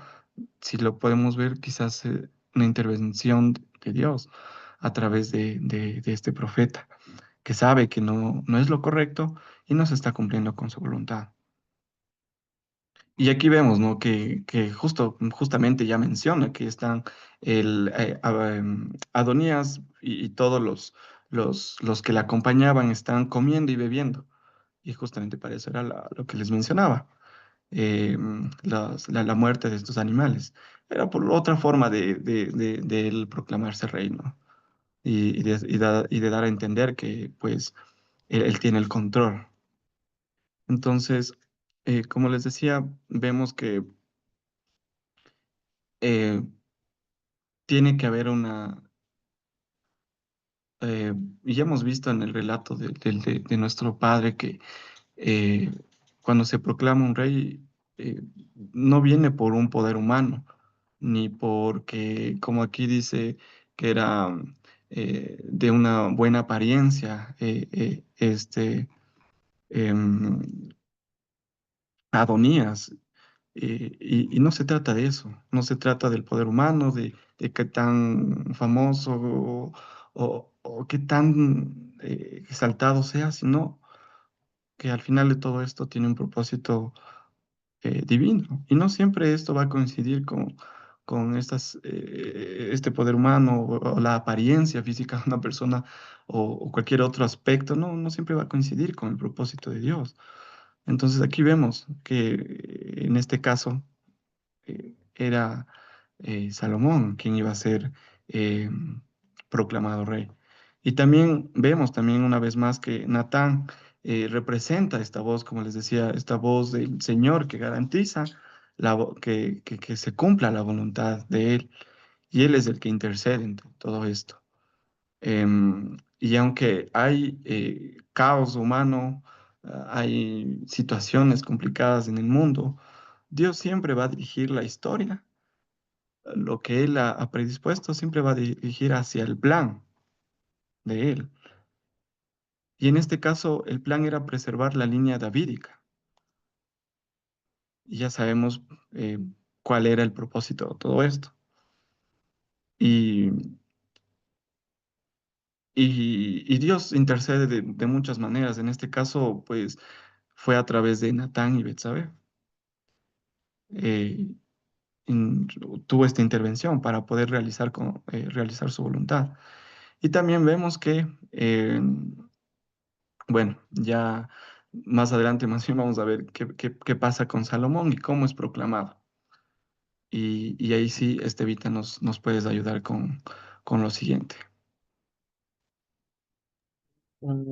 Si lo podemos ver, quizás una intervención de Dios a través de este profeta, que sabe que no es lo correcto y no se está cumpliendo con su voluntad. Y aquí vemos, ¿no? Que justamente ya menciona que están Adonías y todos los que le acompañaban están comiendo y bebiendo. Y justamente para eso era lo que les mencionaba, la muerte de estos animales. Era por otra forma de él proclamarse rey, ¿no? Y de dar a entender que, pues, él tiene el control. Entonces, como les decía, vemos que eh, tiene que haber y ya hemos visto en el relato de nuestro padre que eh, cuando se proclama un rey, eh, no viene por un poder humano, ni porque, como aquí dice, que era de una buena apariencia, em, Adonías. Y no se trata de eso, no se trata del poder humano, de qué tan famoso o qué tan exaltado sea, sino que al final de todo esto tiene un propósito divino. Y no siempre esto va a coincidir con este poder humano o la apariencia física de una persona o cualquier otro aspecto, no siempre va a coincidir con el propósito de Dios. Entonces aquí vemos que en este caso era Salomón quien iba a ser eh, proclamado rey. Y también vemos también una vez más que Natán representa esta voz, como les decía, esta voz del Señor que garantiza que se cumpla la voluntad de Él. Y Él es el que intercede en todo esto. Y aunque hay caos humano, hay situaciones complicadas en el mundo, Dios siempre va a dirigir la historia. Lo que Él ha predispuesto siempre va a dirigir hacia el plan de Él. Y en este caso, el plan era preservar la línea davídica. ya sabemos cuál era el propósito de todo esto. Y, y Dios intercede de muchas maneras. En este caso, pues, fue a través de Natán y Betsabé. Eh, in- Tuvo esta intervención para poder realizar su voluntad. Y también vemos que, bueno, ya más adelante más bien vamos a ver qué pasa con Salomón y cómo es proclamado. Y ahí sí, Estevita, nos puedes ayudar con lo siguiente.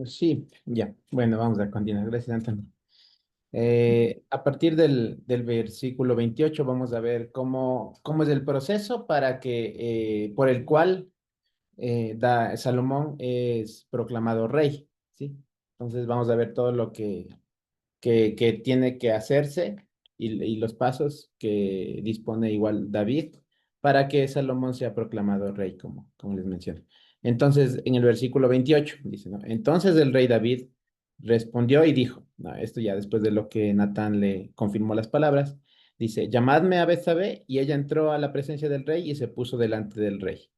Sí, ya. Bueno, vamos a continuar. Gracias, Antonio. A partir del versículo 28 vamos a ver cómo es el proceso para por el cual Salomón es proclamado rey, ¿sí? Entonces vamos a ver todo lo que tiene que hacerse y los pasos que dispone igual David para que Salomón sea proclamado rey, como les menciono. Entonces, en el versículo 28 dice, ¿no? Entonces el rey David respondió y dijo, no, esto ya después de lo que Natán le confirmó las palabras, dice, llamadme a Betsabé, y ella entró a la presencia del rey y se puso delante del rey.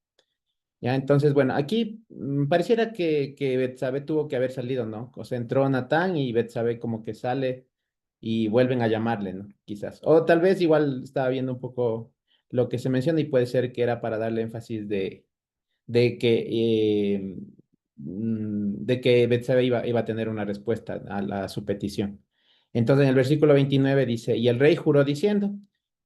Ya, entonces, bueno, aquí pareciera que Betsabé tuvo que haber salido, ¿no? O sea, entró Natán y Betsabé como que sale y vuelven a llamarle, ¿no? Quizás. O tal vez igual estaba viendo un poco lo que se menciona y puede ser que era para darle énfasis de que, de que Betsabé iba a tener una respuesta a su petición. Entonces, en el versículo 29 dice, y el rey juró diciendo,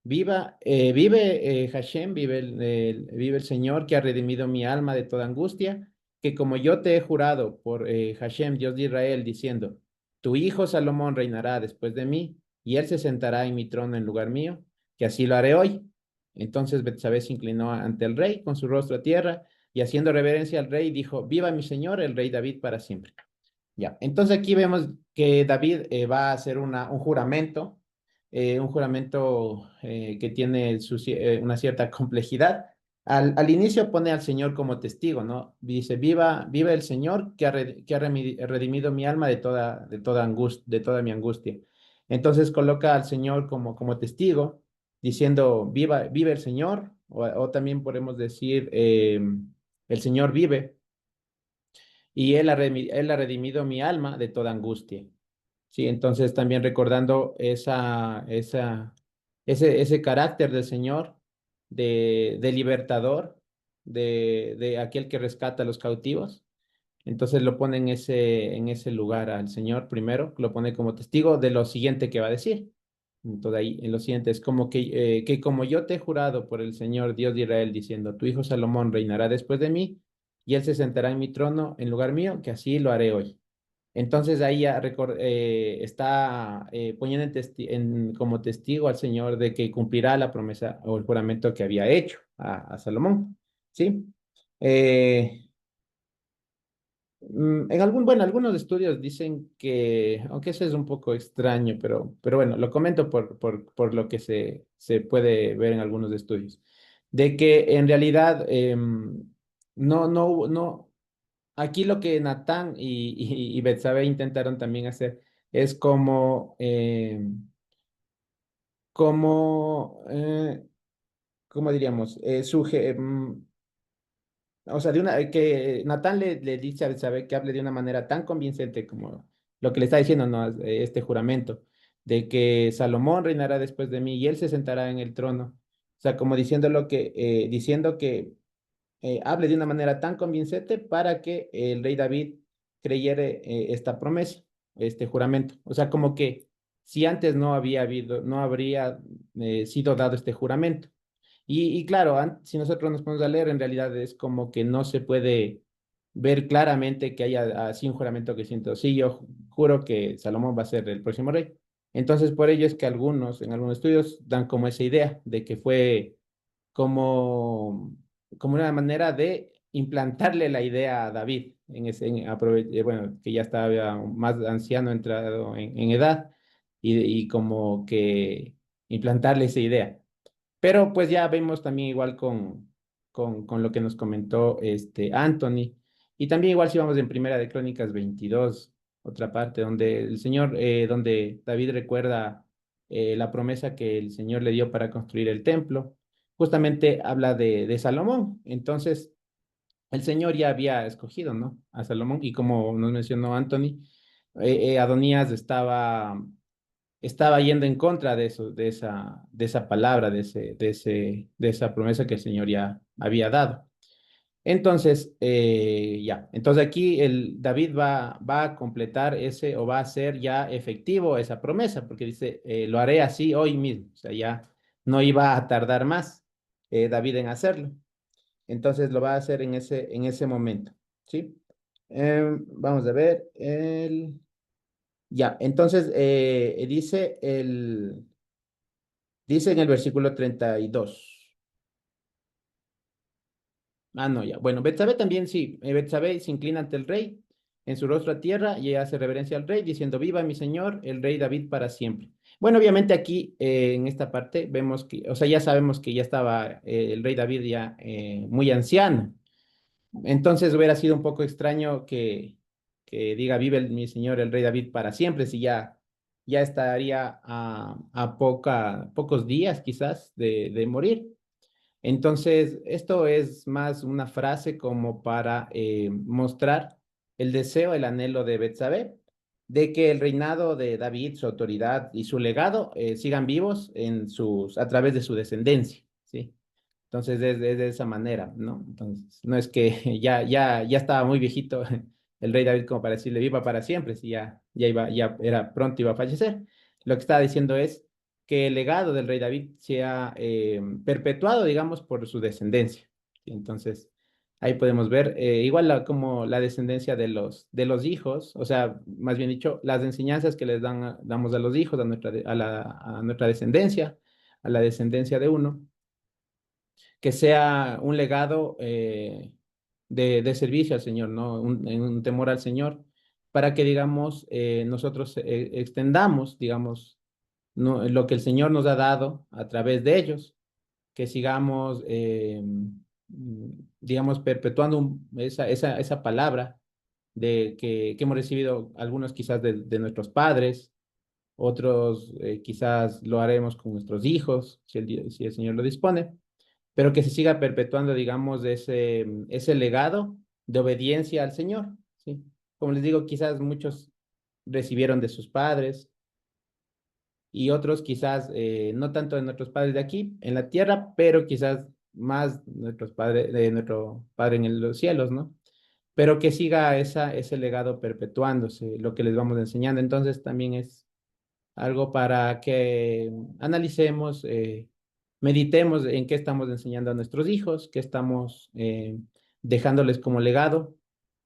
vive Hashem, vive el Señor que ha redimido mi alma de toda angustia, que como yo te he jurado por Hashem, Dios de Israel, diciendo, tu hijo Salomón reinará después de mí, y él se sentará en mi trono en lugar mío, que así lo haré hoy. Entonces Betsabé se inclinó ante el rey con su rostro a tierra, y haciendo reverencia al rey, dijo, viva mi señor, el rey David, para siempre. Ya, entonces aquí vemos que David va a hacer un juramento que tiene una cierta complejidad. Al inicio pone al Señor como testigo, ¿no? Dice, viva el Señor que ha redimido mi alma de toda angustia, de toda mi angustia. Entonces coloca al Señor como testigo, diciendo, viva el Señor, o también podemos decir, el Señor vive y él ha redimido mi alma de toda angustia. Sí, entonces también recordando ese carácter del Señor, de libertador, de aquel que rescata a los cautivos. Entonces lo pone en ese lugar al Señor primero, lo pone como testigo de lo siguiente que va a decir. Entonces ahí en lo siguiente es como que como yo te he jurado por el Señor Dios de Israel, diciendo, tu hijo Salomón reinará después de mí, y él se sentará en mi trono en lugar mío, que así lo haré hoy. Entonces ahí ya está poniendo como testigo al Señor de que cumplirá la promesa o el juramento que había hecho a Salomón, ¿sí? Eh, bueno, algunos estudios dicen que, aunque eso es un poco extraño, pero bueno, lo comento por lo que se puede ver en algunos estudios, de que en realidad no, aquí lo que Natán y Betsabé intentaron también hacer es ¿cómo diríamos? O sea, que Natán le dice a Betsabé que hable de una manera tan convincente como lo que le está diciendo, ¿no? Este juramento, de que Salomón reinará después de mí y él se sentará en el trono. O sea, como diciendo que hable de una manera tan convincente para que el rey David creyera esta promesa, este juramento. O sea, como que si antes no habría sido dado este juramento. Y claro, si nosotros nos ponemos a leer, en realidad es como que no se puede ver claramente que haya así un juramento que siento, sí, yo juro que Salomón va a ser el próximo rey. Entonces, por ello es que en algunos estudios dan como esa idea de que fue como, como una manera de implantarle la idea a David, bueno, que ya estaba más anciano, entrado en edad, y como que implantarle esa idea. Pero pues ya vemos también igual con lo que nos comentó Anthony. Y también igual si vamos en Primera de Crónicas 22, otra parte, donde donde David recuerda la promesa que el Señor le dio para construir el templo. Justamente habla de Salomón. Entonces, el Señor ya había escogido, ¿no? A Salomón, y como nos mencionó Anthony, Adonías estaba yendo en contra de eso, de esa palabra, de esa promesa que el Señor ya había dado. Entonces, ya, entonces aquí David va a completar ese o va a hacer ya efectivo esa promesa, porque dice, lo haré así hoy mismo, o sea, ya no iba a tardar más David en hacerlo. Entonces lo va a hacer en ese momento, ¿sí? Vamos a ver, ya, entonces dice en el versículo 32. Ah, no, ya. Bueno, Betsabé también sí. Betsabé se inclina ante el rey en su rostro a tierra y ella hace reverencia al rey diciendo, viva mi señor, el rey David para siempre. Bueno, obviamente aquí en esta parte vemos que, o sea, ya sabemos que ya estaba el rey David ya muy anciano. Entonces hubiera sido un poco extraño que diga, vive mi señor, el rey David para siempre, si ya estaría a pocos días quizás de morir. Entonces, esto es más una frase como para mostrar el deseo, el anhelo de Betsabé, de que el reinado de David, su autoridad y su legado sigan vivos a través de su descendencia, ¿sí? Entonces, es de esa manera, ¿no? Entonces, no es que ya estaba muy viejito el rey David como para decirle viva para siempre, si ya era pronto iba a fallecer. Lo que estaba diciendo es que el legado del rey David sea perpetuado, digamos, por su descendencia. Entonces, ahí podemos ver igual como la descendencia de los hijos, o sea, más bien dicho, las enseñanzas que les damos a los hijos, a nuestra descendencia, a la descendencia de uno, que sea un legado de servicio al Señor, ¿no? Un temor al Señor, para que, digamos, nosotros extendamos, digamos, lo que el Señor nos ha dado a través de ellos, que sigamos, digamos, perpetuando esa palabra que hemos recibido algunos quizás de nuestros padres, otros quizás lo haremos con nuestros hijos, si el Señor lo dispone, pero que se siga perpetuando, digamos, ese legado de obediencia al Señor, ¿sí? Como les digo, quizás muchos recibieron de sus padres, y otros quizás no tanto de nuestros padres de aquí en la tierra, pero quizás más de nuestro Padre en los cielos, ¿no? Pero que siga ese legado perpetuándose, lo que les vamos enseñando. Entonces también es algo para que analicemos, meditemos en qué estamos enseñando a nuestros hijos, qué estamos dejándoles como legado,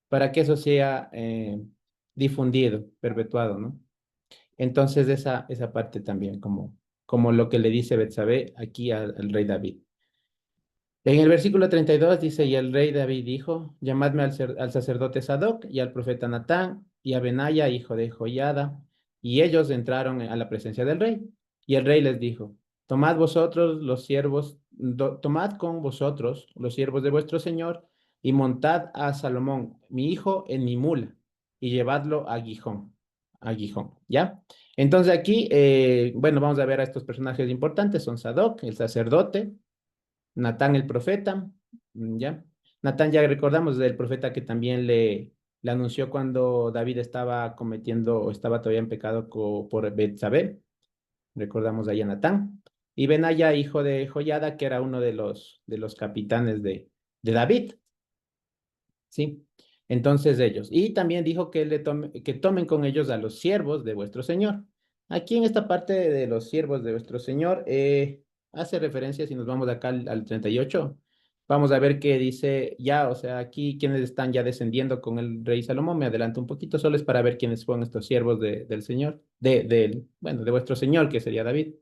para que eso sea difundido, perpetuado, ¿no? Entonces esa parte también, como lo que le dice Betsabé aquí al rey David. En el versículo 32 dice, y el rey David dijo, llamadme al sacerdote Sadoc y al profeta Natán y a Benaya, hijo de Joiada. Y ellos entraron a la presencia del rey. Y el rey les dijo, tomad con vosotros los siervos de vuestro señor y montad a Salomón, mi hijo, en mi mula y llevadlo a Gijón, ¿ya? Entonces aquí, bueno, vamos a ver a estos personajes importantes, son Sadoc, el sacerdote, Natán el profeta, ¿ya? Natán ya recordamos del profeta que también le anunció cuando David estaba cometiendo o estaba todavía en pecado por Betsabé, recordamos ahí a Natán. Y Benaya, hijo de Joyada, que era uno de los capitanes de David, ¿sí? Entonces ellos. Y también dijo que tomen con ellos a los siervos de vuestro Señor. Aquí en esta parte de los siervos de vuestro Señor, hace referencia, si nos vamos de acá al 38, vamos a ver que dice ya, o sea, aquí quienes están ya descendiendo con el rey Salomón, me adelanto un poquito, solo es para ver quiénes fueron estos siervos del Señor, bueno, de vuestro Señor, que sería David.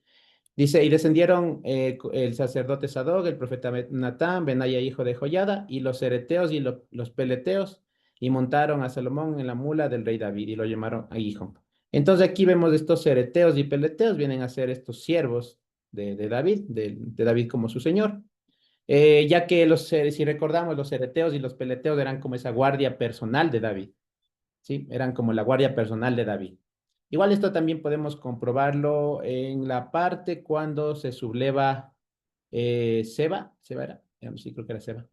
Dice, y descendieron el sacerdote Sadoc, el profeta Natán, Benaya hijo de Joyada, y los cereteos y los peleteos, y montaron a Salomón en la mula del rey David, y lo llamaron a Gijón. Entonces aquí vemos estos cereteos y peleteos, vienen a ser estos siervos de David, de David como su señor. Ya que si recordamos, los cereteos y los peleteos eran como esa guardia personal de David, ¿sí? Eran como la guardia personal de David. Igual esto también podemos comprobarlo en la parte cuando se subleva Seba era, sí creo que era Seba,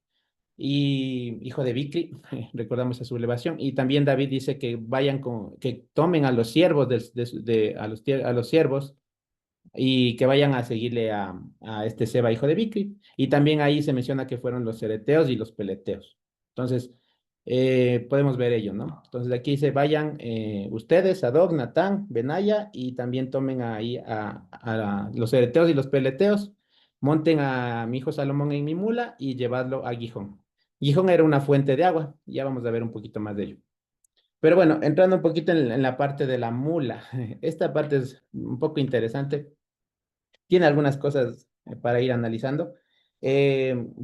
y hijo de Bicri, recordamos esa sublevación, y también David dice que vayan que tomen a los siervos, a los siervos, y que vayan a seguirle a este Seba, hijo de Bicri. Y también ahí se menciona que fueron los cereteos y los peleteos. Entonces, podemos ver ello, ¿no? Entonces, aquí dice, vayan ustedes, Adog, Natán, Benaya, y también tomen ahí a los cereteos y los peleteos, monten a mi hijo Salomón en mi mula y llevadlo a Gijón. Gijón era una fuente de agua, ya vamos a ver un poquito más de ello. Pero bueno, entrando un poquito en la parte de la mula, esta parte es un poco interesante, tiene algunas cosas para ir analizando.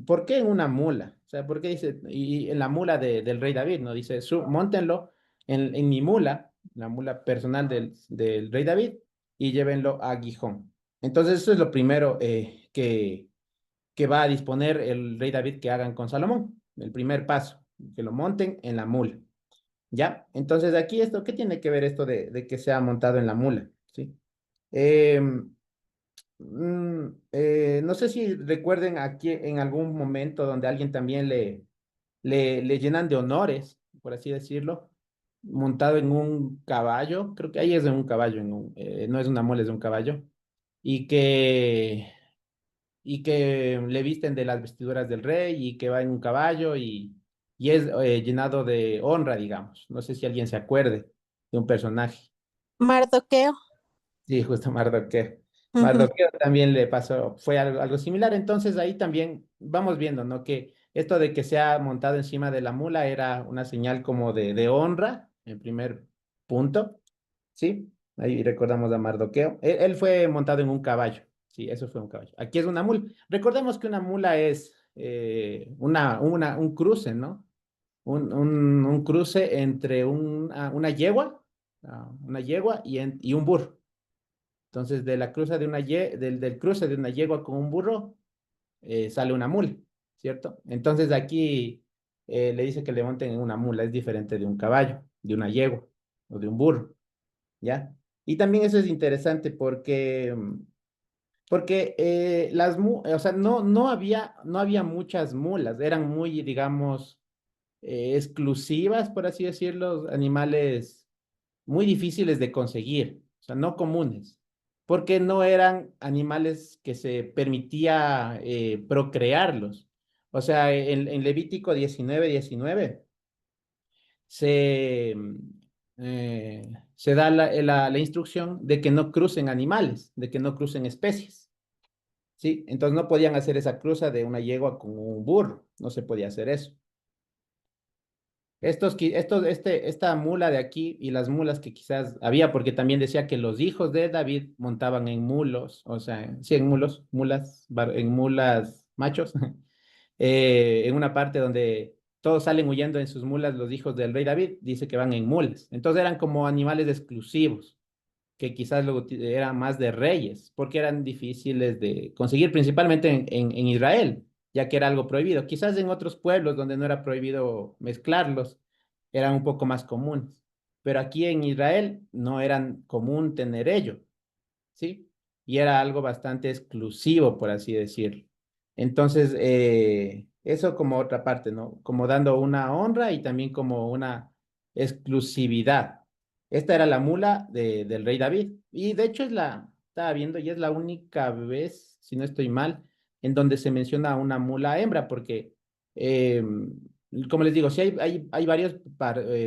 ¿Por qué en una mula? O sea, ¿por qué dice, y en la mula del rey David, ¿no? Dice, móntenlo en mi mula, la mula personal del rey David, y llévenlo a Gijón. Entonces, eso es lo primero que va a disponer el rey David que hagan con Salomón. El primer paso, que lo monten en la mula. ¿Ya? Entonces, aquí esto, ¿qué tiene que ver esto de que sea montado en la mula? ¿Sí? Em, no sé si recuerden aquí en algún momento donde alguien también le llenan de honores, por así decirlo, montado en un caballo, creo que ahí es de un caballo, no es una mula, es de un caballo, y y que le visten de las vestiduras del rey y que va en un caballo y es llenado de honra, digamos. No sé si alguien se acuerde de un personaje. Mardoqueo. Sí, justo Mardoqueo. Ujú. Mardoqueo también le pasó, fue algo similar. Entonces ahí también vamos viendo, ¿no? Que esto de que se ha montado encima de la mula era una señal como de honra, en primer punto, ¿sí? Ahí recordamos a Mardoqueo. Él fue montado en un caballo, sí, eso fue un caballo. Aquí es una mula. Recordemos que una mula es un cruce, ¿no? Un cruce entre una yegua y un burro. Entonces, de la cruza de del cruce de una yegua con un burro, sale una mula, ¿cierto? Entonces, aquí le dice que le monten en una mula, es diferente de un caballo, de una yegua o de un burro, ¿ya? Y también eso es interesante porque o sea, no había muchas mulas, eran muy, digamos, exclusivas, por así decirlo, animales muy difíciles de conseguir, o sea, no comunes, porque no eran animales que se permitía procrearlos. O sea, en Levítico 19:19 se, se da la instrucción de que no crucen animales, de que no crucen especies, ¿sí? Entonces no podían hacer esa cruza de una yegua con un burro, no se podía hacer eso. Esta mula de aquí y las mulas que quizás había, porque también decía que los hijos de David montaban en mulos, o sea, sí, en en mulas machos, en una parte donde todos salen huyendo en sus mulas, los hijos del rey David, dice que van en mulas. Entonces eran como animales exclusivos, que quizás eran más de reyes, porque eran difíciles de conseguir, principalmente en Israel, ya que era algo prohibido. Quizás en otros pueblos donde no era prohibido mezclarlos, eran un poco más comunes, pero aquí en Israel no eran común tener ello, ¿sí? Y era algo bastante exclusivo, por así decirlo. Entonces, eso como otra parte, ¿no? Como dando una honra y también como una exclusividad. Esta era la mula del rey David. Y de hecho estaba viendo, y es la única vez, si no estoy mal, en donde se menciona una mula hembra, porque, eh, como les digo, sí hay varios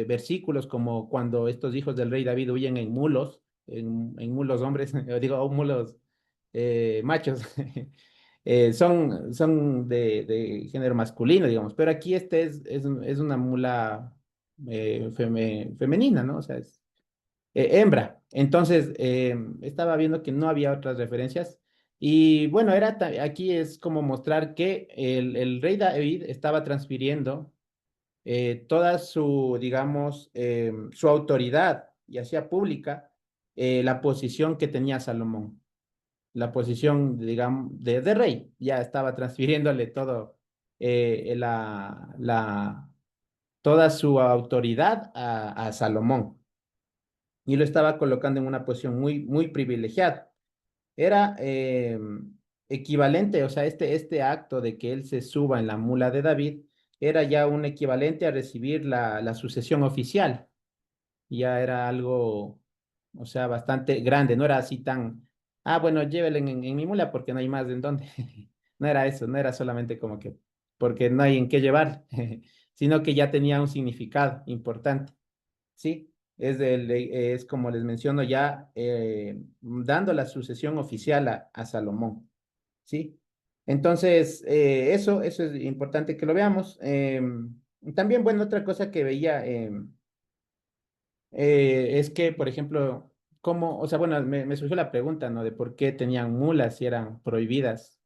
versículos, como cuando estos hijos del rey David huyen en mulos, en mulos hombres, digo, mulos machos, son de género masculino, digamos, pero aquí es una mula femenina, ¿no? O sea, es hembra. Entonces, estaba viendo que no había otras referencias. Y bueno, aquí es como mostrar que el rey David estaba transfiriendo toda su, digamos, su autoridad, y hacía pública la posición que tenía Salomón, la posición, digamos, de rey. Ya estaba transfiriéndole todo, toda su autoridad a Salomón. y lo estaba colocando en una posición muy privilegiada. Era equivalente, o sea, este acto de que él se suba en la mula de David era ya un equivalente a recibir la sucesión oficial. Ya era algo, o sea, bastante grande, no era así tan, bueno, llévele en mi mula porque no hay más en dónde. No era eso, no era solamente como que porque no hay en qué llevar, sino que ya tenía un significado importante. Sí, es como les menciono ya, dando la sucesión oficial a Salomón, ¿sí? Entonces, eso es importante que lo veamos. También, bueno, otra cosa que veía es que, por ejemplo, cómo, o sea, bueno, me surgió la pregunta, ¿no? De por qué tenían mulas si eran prohibidas,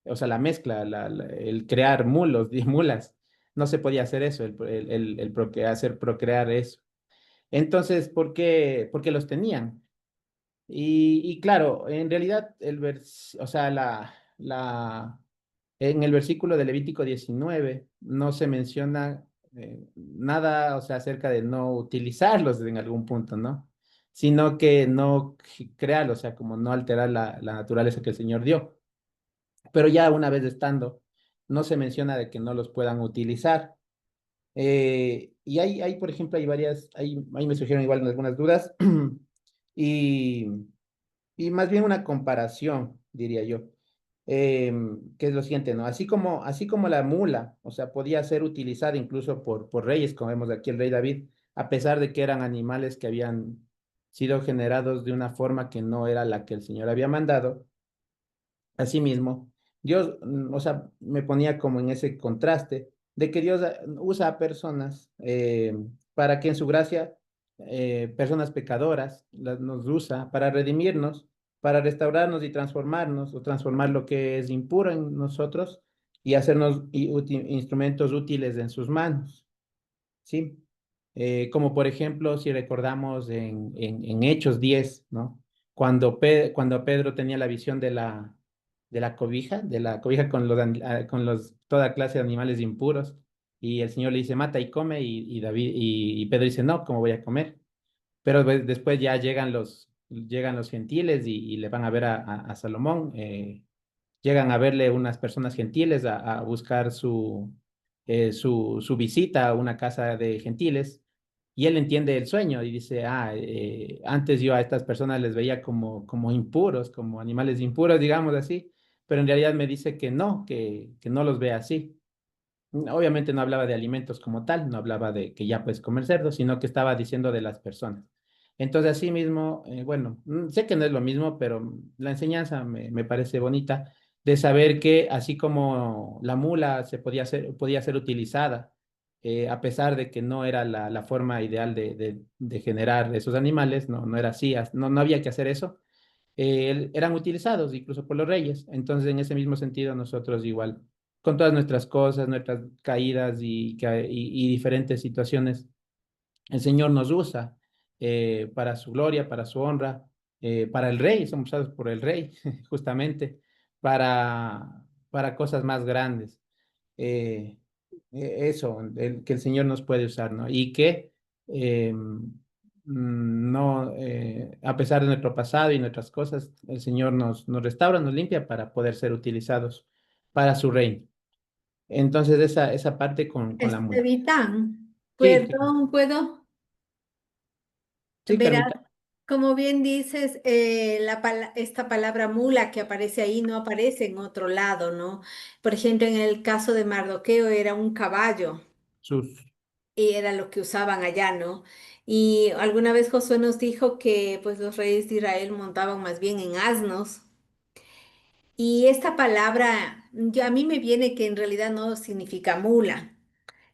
o sea, la mezcla, el crear mulos y mulas, no se podía hacer eso, hacer procrear eso. Entonces, ¿por qué los tenían? Y claro, en realidad, o sea, en el versículo de Levítico 19 no se menciona nada, o sea, acerca de no utilizarlos en algún punto, ¿no? Sino que no crearlos, o sea, como no alterar la naturaleza que el Señor dio. Pero ya una vez estando, no se menciona de que no los puedan utilizar. Y por ejemplo, ahí me surgieron igual algunas dudas. Y, y más bien una comparación, diría yo, que es lo siguiente, ¿no? Así como la mula, o sea, podía ser utilizada incluso por reyes, como vemos aquí el rey David, a pesar de que eran animales que habían sido generados de una forma que no era la que el Señor había mandado. Asimismo, Dios, o sea, me ponía como en ese contraste de que Dios usa a personas para que en su gracia, personas pecadoras, nos usa para redimirnos, para restaurarnos y transformarnos, o transformar lo que es impuro en nosotros y hacernos instrumentos útiles en sus manos. ¿Sí? Como por ejemplo, si recordamos en Hechos 10, ¿no? Cuando Pedro tenía la visión de la cobija con toda clase de animales impuros, y el Señor le dice, mata y come, y Pedro dice, no, ¿cómo voy a comer? Pero después ya llegan los gentiles y le van a ver a Salomón. Llegan a verle unas personas gentiles a buscar su visita a una casa de gentiles, y él entiende el sueño y dice, antes yo a estas personas les veía como impuros, como animales impuros, digamos así, pero en realidad me dice que no los ve así. Obviamente no hablaba de alimentos como tal, no hablaba de que ya puedes comer cerdo, sino que estaba diciendo de las personas. Entonces, así mismo, bueno, sé que no es lo mismo, pero la enseñanza me parece bonita de saber que así como la mula podía ser utilizada, a pesar de que no era la forma ideal de generar esos animales, no era así, no había que hacer eso, eran utilizados incluso por los reyes. Entonces, en ese mismo sentido, nosotros igual, con todas nuestras cosas, nuestras caídas y diferentes situaciones, el Señor nos usa para su gloria, para su honra, para el rey, somos usados por el rey, justamente, para cosas más grandes. Eh, Eso, que el Señor nos puede usar, ¿no? Y que no, a pesar de nuestro pasado y nuestras cosas, el Señor nos restaura, nos limpia para poder ser utilizados para su reino. Entonces, esa parte con la muerte. Estevitán, Sí, perdón, ¿puedo? sí, Verás, Carlita. como bien dices, esta palabra mula que aparece ahí no aparece en otro lado, ¿no? Por ejemplo, en el caso de Mardoqueo era un caballo Sus, y era lo que usaban allá, ¿no? Y alguna vez Josué nos dijo que pues los reyes de Israel montaban más bien en asnos. Y esta palabra, a mí me viene que en realidad no significa mula,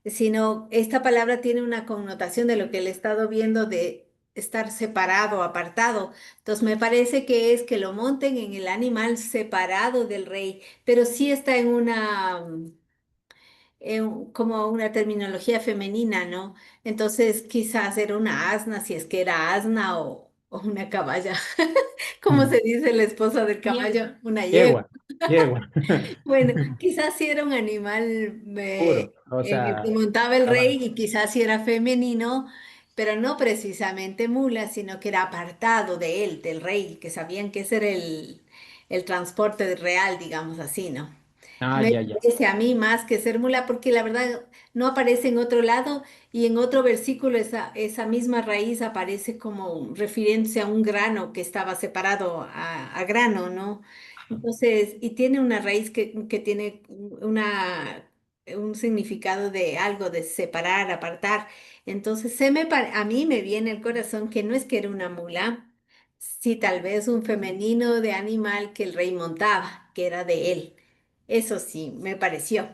sino esta palabra tiene una connotación de lo que el he estado viendo de estar separado, apartado. Entonces me parece que es que lo monten en el animal separado del rey, pero sí está en como una terminología femenina, ¿no? Entonces quizás era una asna, si es que era asna o una caballa. ¿Cómo se dice la esposa del caballo? Una yegua. yegua, yegua, Bueno, quizás sí era un animal puro, o en el que sea, montaba el rey cabal. y quizás sí era femenino pero no precisamente mula, sino que era apartado de él, del rey, que sabían que ese era el transporte real, digamos así, ¿no? Ah, Me ya, ya. parece a mí más que ser mula, porque la verdad no aparece en otro lado y en otro versículo esa misma raíz aparece como refiriéndose a un grano que estaba separado a grano, ¿no? Entonces, y tiene una raíz que tiene un significado de algo, de separar, apartar. Entonces, a mí me viene al corazón que no es que era una mula, sí, tal vez un femenino de animal que el rey montaba, que era de él. Eso sí, me pareció.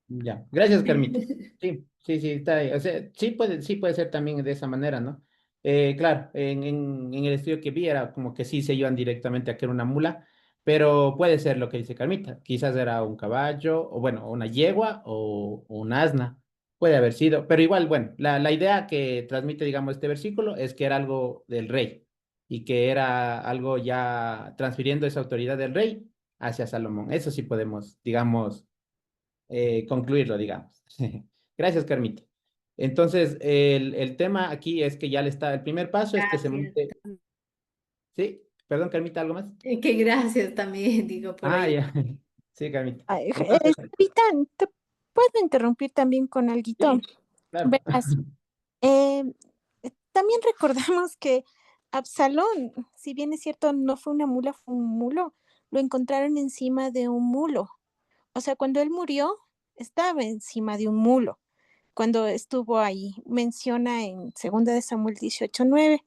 Ya, gracias, Carmita. Sí, sí, sí, está ahí. O sea, sí puede ser también de esa manera, ¿no? Claro, en el estudio que vi era como que sí se iban directamente a que era una mula, pero puede ser lo que dice Carmita. Quizás era un caballo, o bueno, una yegua o un asna. Puede haber sido, pero igual, bueno, la idea que transmite, digamos, este versículo es que era algo del rey y que era algo ya transfiriendo esa autoridad del rey hacia Salomón. Eso sí podemos, digamos concluirlo, digamos. Gracias, Carmita. Entonces, el tema aquí es que ya le está, el primer paso es que se Gracias. monte, ¿sí? Perdón, Carmita, ¿algo más? Que gracias también, digo por Ah, ahí. ya. Sí, Carmita. Ay, Entonces, Vitán, ¿te puedo interrumpir también con alguito? sí, claro. Verás, eh, también recordamos que Absalón, si bien es cierto, no fue una mula, fue un mulo, lo encontraron encima de un mulo. O sea, cuando él murió, estaba encima de un mulo. Cuando estuvo ahí, menciona en 2 Samuel 18:9.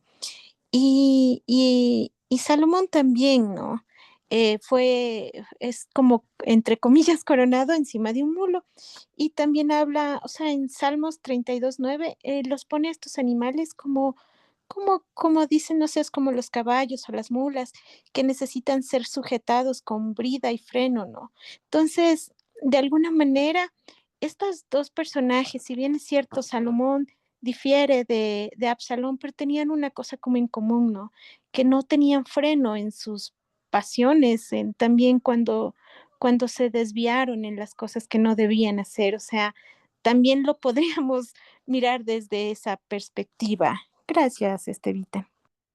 Y Salomón también, ¿no? Es como, entre comillas, coronado encima de un mulo. Y también habla, o sea, en Salmos 32:9, los pone a estos animales como dicen, no sé, es como los caballos o las mulas, que necesitan ser sujetados con brida y freno, ¿no? Entonces, de alguna manera, estos dos personajes, si bien es cierto, Salomón difiere de Absalón, pero tenían una cosa como en común, ¿no? Que no tenían freno en sus pasiones, también cuando se desviaron en las cosas que no debían hacer. O sea, también lo podríamos mirar desde esa perspectiva. Gracias, Estevita.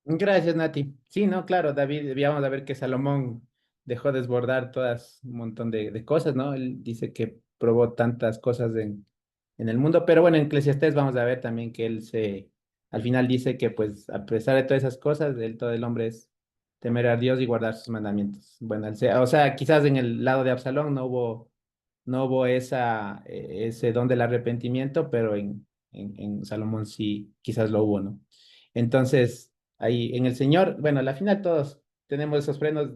Gracias, Nati. Sí, no, claro, David, debíamos de ver que Salomón dejó desbordar todas un montón de cosas, ¿no? Él dice que probó tantas cosas en el mundo, pero bueno, en Eclesiastés vamos a ver también que al final dice que pues a pesar de todas esas cosas, todo el hombre es temer a Dios y guardar sus mandamientos. Bueno, o sea, quizás en el lado de Absalón no hubo ese don del arrepentimiento, pero en Salomón sí, quizás lo hubo, ¿no? Entonces, ahí en el Señor, bueno, al final todos tenemos esos frenos,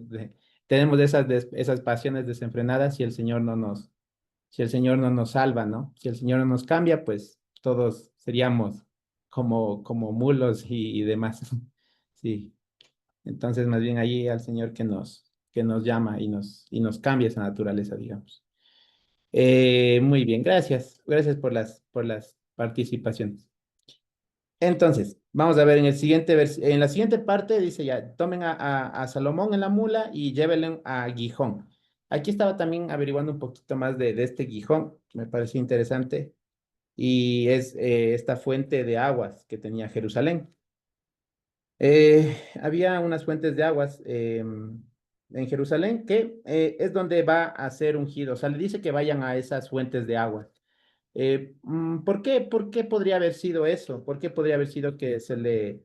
tenemos esas pasiones desenfrenadas y si el Señor no nos salva, ¿no? Si el Señor no nos cambia, pues todos seríamos como mulos y demás. Sí. Entonces, más bien ahí al Señor que nos llama y nos cambia esa naturaleza, digamos. Muy bien, gracias. Gracias por las participaciones. Entonces, vamos a ver en la siguiente parte dice ya, tomen a Salomón en la mula y llévenlo a Gijón. Aquí estaba también averiguando un poquito más de este Gijón, me pareció interesante, y es esta fuente de aguas que tenía Jerusalén. Había unas fuentes de aguas en Jerusalén que es donde va a ser ungido. O sea, le dice que vayan a esas fuentes de agua. ¿Por qué podría haber sido eso? ¿Por qué podría haber sido que se le...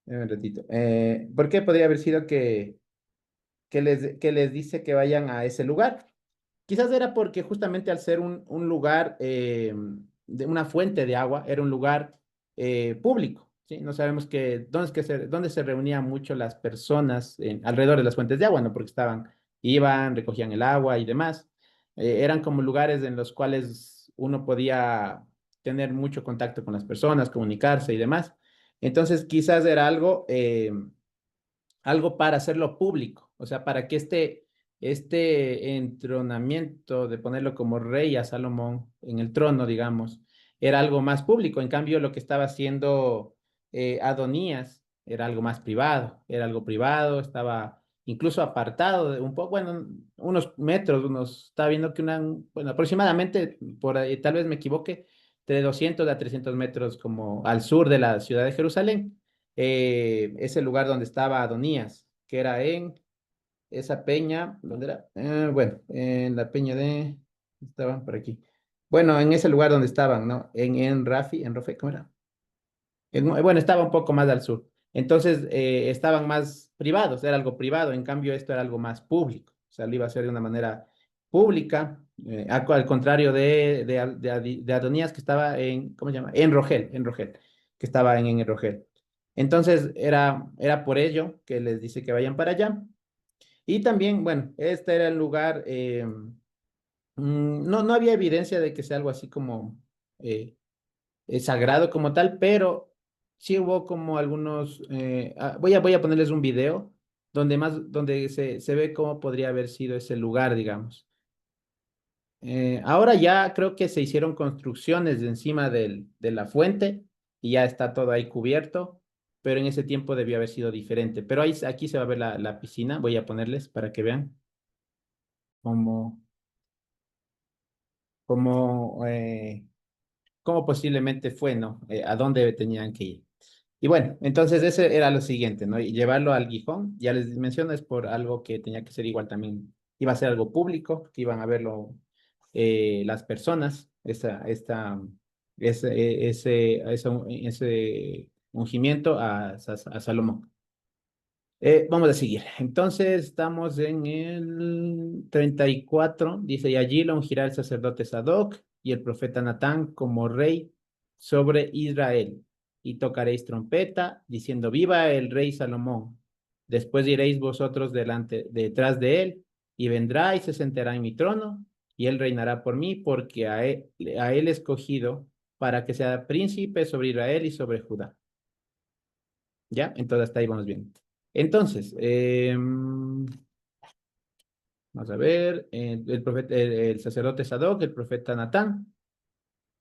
un ratito. ¿Por qué podría haber sido que les dice que vayan a ese lugar? Quizás era porque justamente al ser un lugar de una fuente de agua, era un lugar público, ¿sí? No sabemos dónde se reunían mucho las personas alrededor de las fuentes de agua, ¿no? Porque iban, recogían el agua y demás. Eran como lugares en los cuales uno podía tener mucho contacto con las personas, comunicarse y demás. Entonces, quizás era algo para hacerlo público, o sea, para que este entronamiento de ponerlo como rey a Salomón en el trono, digamos, era algo más público. En cambio, lo que estaba haciendo Adonías era algo más privado, era algo privado, estaba incluso apartado de un poco, bueno, unos metros, estaba viendo que bueno, aproximadamente, por ahí, tal vez me equivoque, entre 200 a 300 metros como al sur de la ciudad de Jerusalén. Es el lugar donde estaba Adonías, que era en esa peña, ¿dónde era? Bueno, en la peña de, estaban por aquí. Bueno, en ese lugar donde estaban, ¿no? En Rafi, en Rofe, ¿cómo era? Bueno, estaba un poco más al sur. Entonces, estaban más privados, era algo privado, en cambio esto era algo más público, o sea, lo iba a hacer de una manera pública, al contrario de Adonías que estaba en, ¿cómo se llama? En Rogel, que estaba en Rogel. Entonces, era por ello que les dice que vayan para allá. Y también, bueno, este era el lugar, no había evidencia de que sea algo así como sagrado como tal, pero sí hubo como algunos, voy a ponerles un video donde se ve cómo podría haber sido ese lugar, digamos. Ahora ya creo que se hicieron construcciones de encima de la fuente y ya está todo ahí cubierto, pero en ese tiempo debió haber sido diferente. Pero ahí, aquí se va a ver la piscina, voy a ponerles para que vean cómo, cómo, cómo posiblemente fue, ¿no? A dónde tenían que ir. Y bueno, entonces ese era lo siguiente, ¿no? Y llevarlo al Gijón, ya les menciono, es por algo que tenía que ser igual también, iba a ser algo público, que iban a verlo las personas, ese ungimiento a Salomón. Vamos a seguir. Entonces, estamos en el 34. Dice, y allí lo ungirá el sacerdote Sadoc y el profeta Natán como rey sobre Israel. Y tocaréis trompeta, diciendo, viva el rey Salomón. Después iréis vosotros detrás de él, y vendrá y se sentará en mi trono, y él reinará por mí, porque a él he escogido para que sea príncipe sobre Israel y sobre Judá. ¿Ya? Entonces, hasta ahí vamos bien. Entonces, vamos a ver, el profeta, el sacerdote Sadoc, el profeta Natán,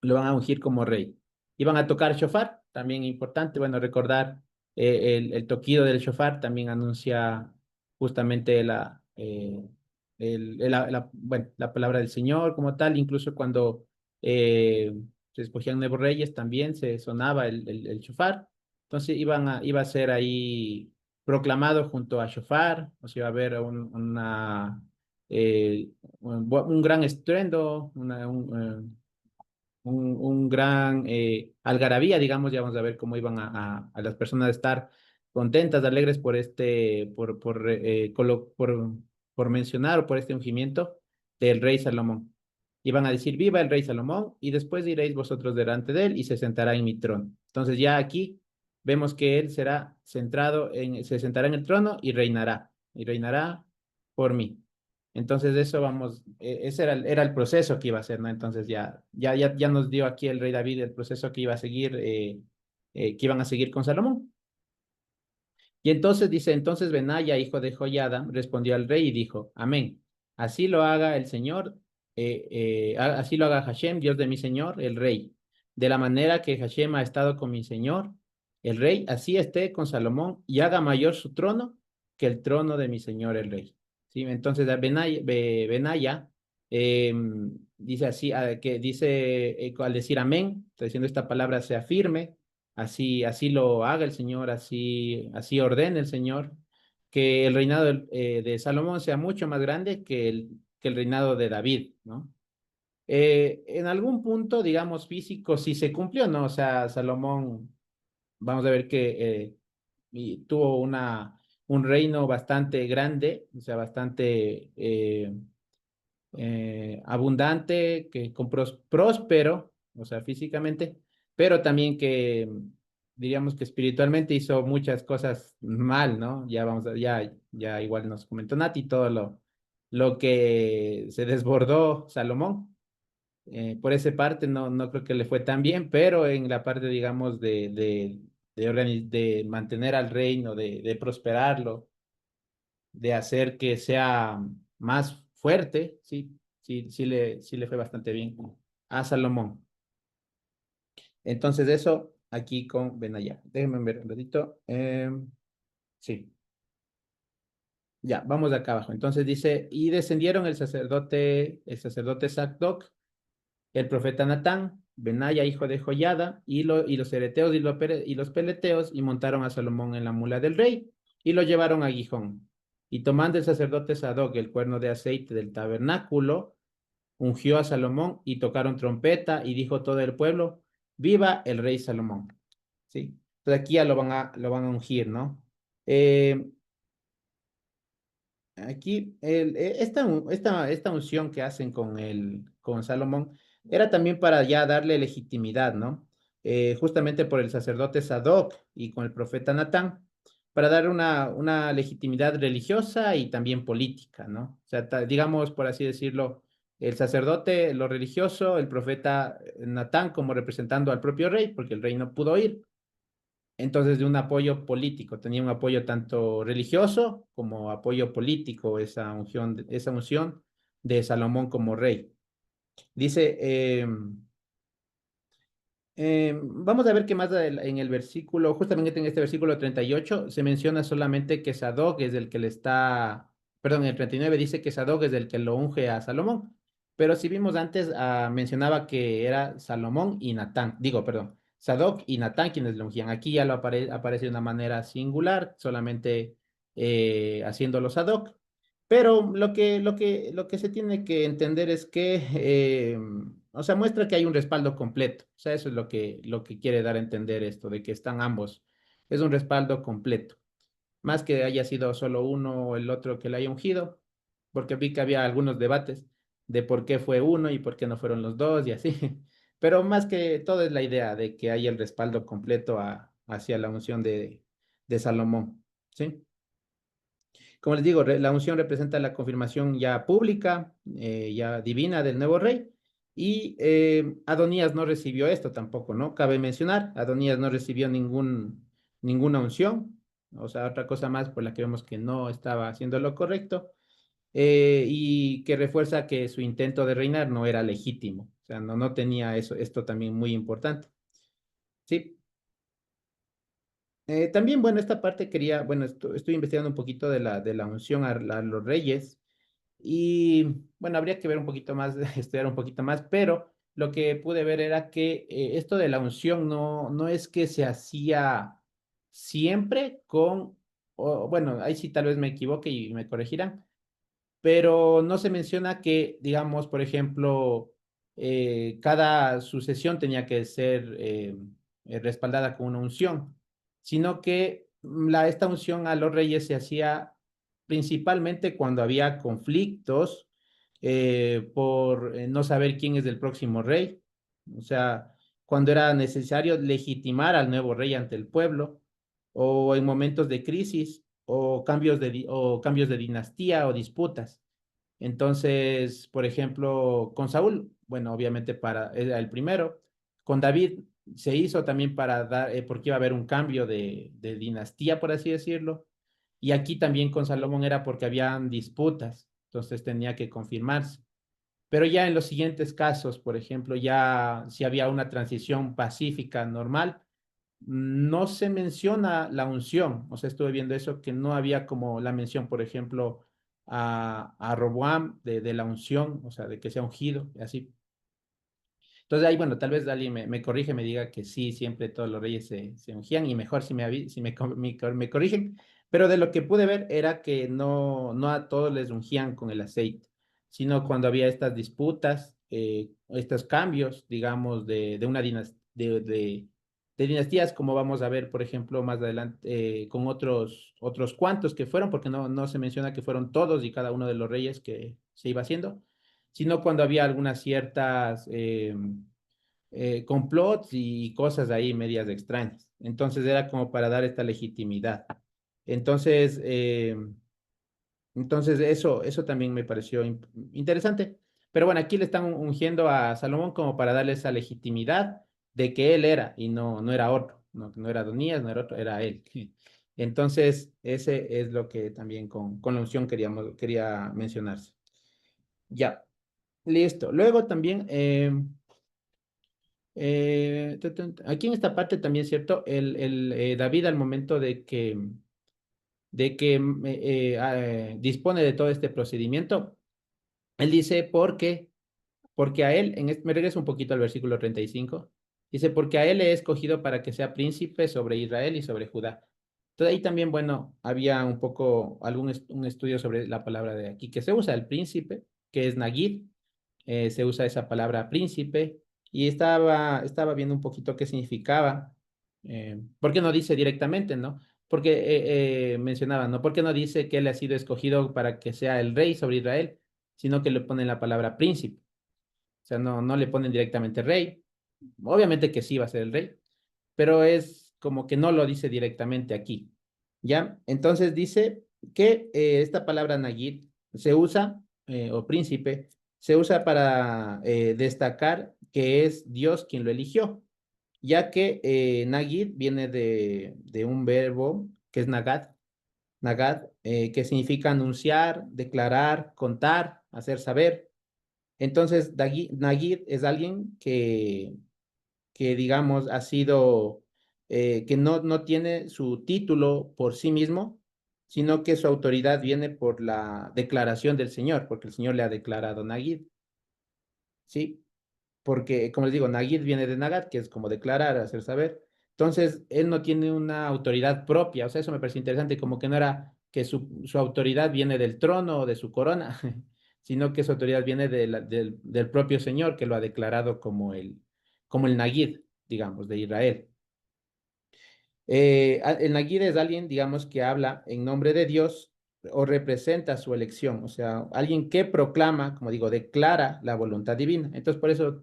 lo van a ungir como rey. Y van a tocar shofar, también importante, bueno, recordar el toquido del shofar también anuncia justamente bueno, la palabra del Señor como tal, incluso cuando se escogían nuevos reyes también se sonaba el shofar. Entonces iba a ser ahí proclamado junto a shofar, o sea, iba a haber un gran estruendo, un gran algarabía, digamos, ya vamos a ver cómo iban a las personas a estar contentas, alegres por mencionar o por este ungimiento del rey Salomón. Iban a decir, viva el rey Salomón, y después iréis vosotros delante de él y se sentará en mi trono. Entonces ya aquí vemos que él se sentará en el trono y reinará por mí. Entonces eso vamos, ese era el proceso que iba a hacer, ¿no? Entonces ya nos dio aquí el rey David el proceso que iba a seguir, que iban a seguir con Salomón. Y entonces dice, entonces Benaya, hijo de Joiada, respondió al rey y dijo, amén, así lo haga el Señor, así lo haga Hashem, Dios de mi Señor, el rey. De la manera que Hashem ha estado con mi Señor, el rey, así esté con Salomón y haga mayor su trono que el trono de mi Señor, el rey. ¿Sí? Entonces Benaya dice así, que dice, al decir amén, está diciendo esta palabra sea firme, así lo haga el Señor, así ordene el Señor, que el reinado de Salomón sea mucho más grande que el reinado de David, ¿no? En algún punto, digamos, físico, sí se cumplió, ¿no? O sea, Salomón, vamos a ver que tuvo un reino bastante grande, o sea, bastante abundante, próspero, o sea, físicamente, pero también que diríamos que espiritualmente hizo muchas cosas mal, ¿no? Ya igual nos comentó Nati todo lo que se desbordó Salomón. Por esa parte no creo que le fue tan bien, pero en la parte, digamos, de mantener al reino, de prosperarlo, de hacer que sea más fuerte, sí, sí le fue bastante bien a Salomón. Entonces eso aquí con Benaya. Déjenme ver un ratito. Sí, ya, vamos de acá abajo. Entonces dice, y descendieron el sacerdote Sadoc, el profeta Natán, Benaya, hijo de Joyada, y los ereteos y los peleteos, y montaron a Salomón en la mula del rey, y lo llevaron a Gijón. Y tomando el sacerdote Sadoc el cuerno de aceite del tabernáculo, ungió a Salomón, y tocaron trompeta, y dijo todo el pueblo, viva el rey Salomón. ¿Sí? Entonces aquí ya lo van a ungir, ¿no? Aquí, esta unción que hacen con Salomón era también para ya darle legitimidad, ¿no? Justamente por el sacerdote Sadoc y con el profeta Natán, para dar una legitimidad religiosa y también política, ¿no? O sea, digamos, por así decirlo, el sacerdote, lo religioso, el profeta Natán como representando al propio rey, porque el rey no pudo ir. Entonces, de un apoyo político, tenía un apoyo tanto religioso como apoyo político, esa unción de Salomón como rey. Dice, vamos a ver que más en el versículo, justamente en este versículo 38, se menciona solamente que Sadoc es el que le está, perdón, en el 39 dice que Sadoc es el que lo unge a Salomón, pero si vimos antes, mencionaba que era Salomón y Natán, digo, perdón, Sadoc y Natán quienes lo ungían. Aquí ya aparece de una manera singular, solamente haciéndolo Sadoc. Pero lo que se tiene que entender es que, o sea, muestra que hay un respaldo completo. O sea, eso es lo que quiere dar a entender esto, de que están ambos. Es un respaldo completo. Más que haya sido solo uno o el otro que le haya ungido, porque vi que había algunos debates de por qué fue uno y por qué no fueron los dos y así. Pero más que todo es la idea de que hay el respaldo completo hacia la unción de Salomón. ¿Sí? Como les digo, la unción representa la confirmación ya pública, ya divina del nuevo rey. Y Adonías no recibió esto tampoco, ¿no? Cabe mencionar, Adonías no recibió ninguna unción, o sea, otra cosa más por la que vemos que no estaba haciendo lo correcto, y que refuerza que su intento de reinar no era legítimo, o sea, no tenía eso, esto también muy importante. Sí. También, bueno, esta parte quería, bueno, estoy investigando un poquito de la unción a los reyes. Y bueno, habría que ver un poquito más, estudiar un poquito más, pero lo que pude ver era que esto de la unción no es que se hacía siempre bueno, ahí sí tal vez me equivoque y me corregirán, pero no se menciona que, digamos, por ejemplo, cada sucesión tenía que ser respaldada con una unción, sino que esta unción a los reyes se hacía principalmente cuando había conflictos por no saber quién es el próximo rey, o sea, cuando era necesario legitimar al nuevo rey ante el pueblo, o en momentos de crisis, o cambios de dinastía o disputas. Entonces, por ejemplo, con Saúl, bueno, obviamente era el primero. Con David se hizo también para dar, porque iba a haber un cambio de dinastía, por así decirlo. Y aquí también con Salomón era porque habían disputas, entonces tenía que confirmarse. Pero ya en los siguientes casos, por ejemplo, ya si había una transición pacífica normal, no se menciona la unción. O sea, estuve viendo eso, que no había como la mención, por ejemplo, a Roboam de la unción, o sea, de que sea ungido, y así. Entonces ahí, bueno, tal vez alguien me corrige, me diga que sí, siempre todos los reyes se ungían, y mejor si me corrigen. Pero de lo que pude ver era que no a todos les ungían con el aceite, sino cuando había estas disputas, estos cambios, digamos, de una dinastía, de dinastías, como vamos a ver, por ejemplo, más adelante, con otros cuantos que fueron, porque no se menciona que fueron todos y cada uno de los reyes que se iba haciendo, sino cuando había algunas ciertas complots y cosas ahí medias extrañas. Entonces era como para dar esta legitimidad. Entonces, eso también me pareció interesante. Pero bueno, aquí le están ungiendo a Salomón como para darle esa legitimidad de que él era y no era otro, no era Adonías, no era otro, era él. Entonces, ese es lo que también con la unción quería mencionarse. Ya, listo. Luego también, aquí en esta parte también, ¿cierto? David al momento de que dispone de todo este procedimiento, él dice, porque a él, me regreso un poquito al versículo 35, dice, porque a él le he escogido para que sea príncipe sobre Israel y sobre Judá. Entonces ahí también, bueno, había un poco, un estudio sobre la palabra de aquí, que se usa el príncipe, que es Nagid, se usa esa palabra príncipe, y estaba viendo un poquito qué significaba, porque no dice directamente, ¿no? Porque mencionaba, ¿no? ¿Por qué no dice que él ha sido escogido para que sea el rey sobre Israel, sino que le ponen la palabra príncipe? O sea, no le ponen directamente rey. Obviamente que sí va a ser el rey, pero es como que no lo dice directamente aquí. ¿Ya? Entonces dice que esta palabra Nagid se usa, o príncipe, se usa para destacar que es Dios quien lo eligió, ya que Nagid viene de un verbo que es Nagad, que significa anunciar, declarar, contar, hacer saber. Entonces, Nagid es alguien que digamos, ha sido, que no tiene su título por sí mismo, sino que su autoridad viene por la declaración del Señor, porque el Señor le ha declarado Nagid, ¿sí? Porque, como les digo, Nagid viene de Nagat, que es como declarar, hacer saber. Entonces, él no tiene una autoridad propia, o sea, eso me parece interesante, como que no era que su autoridad viene del trono o de su corona, sino que su autoridad viene del propio Señor, que lo ha declarado como el Nagid, digamos, de Israel. El Nagid es alguien, digamos, que habla en nombre de Dios o representa su elección, o sea, alguien que proclama, como digo, declara la voluntad divina. Entonces, por esos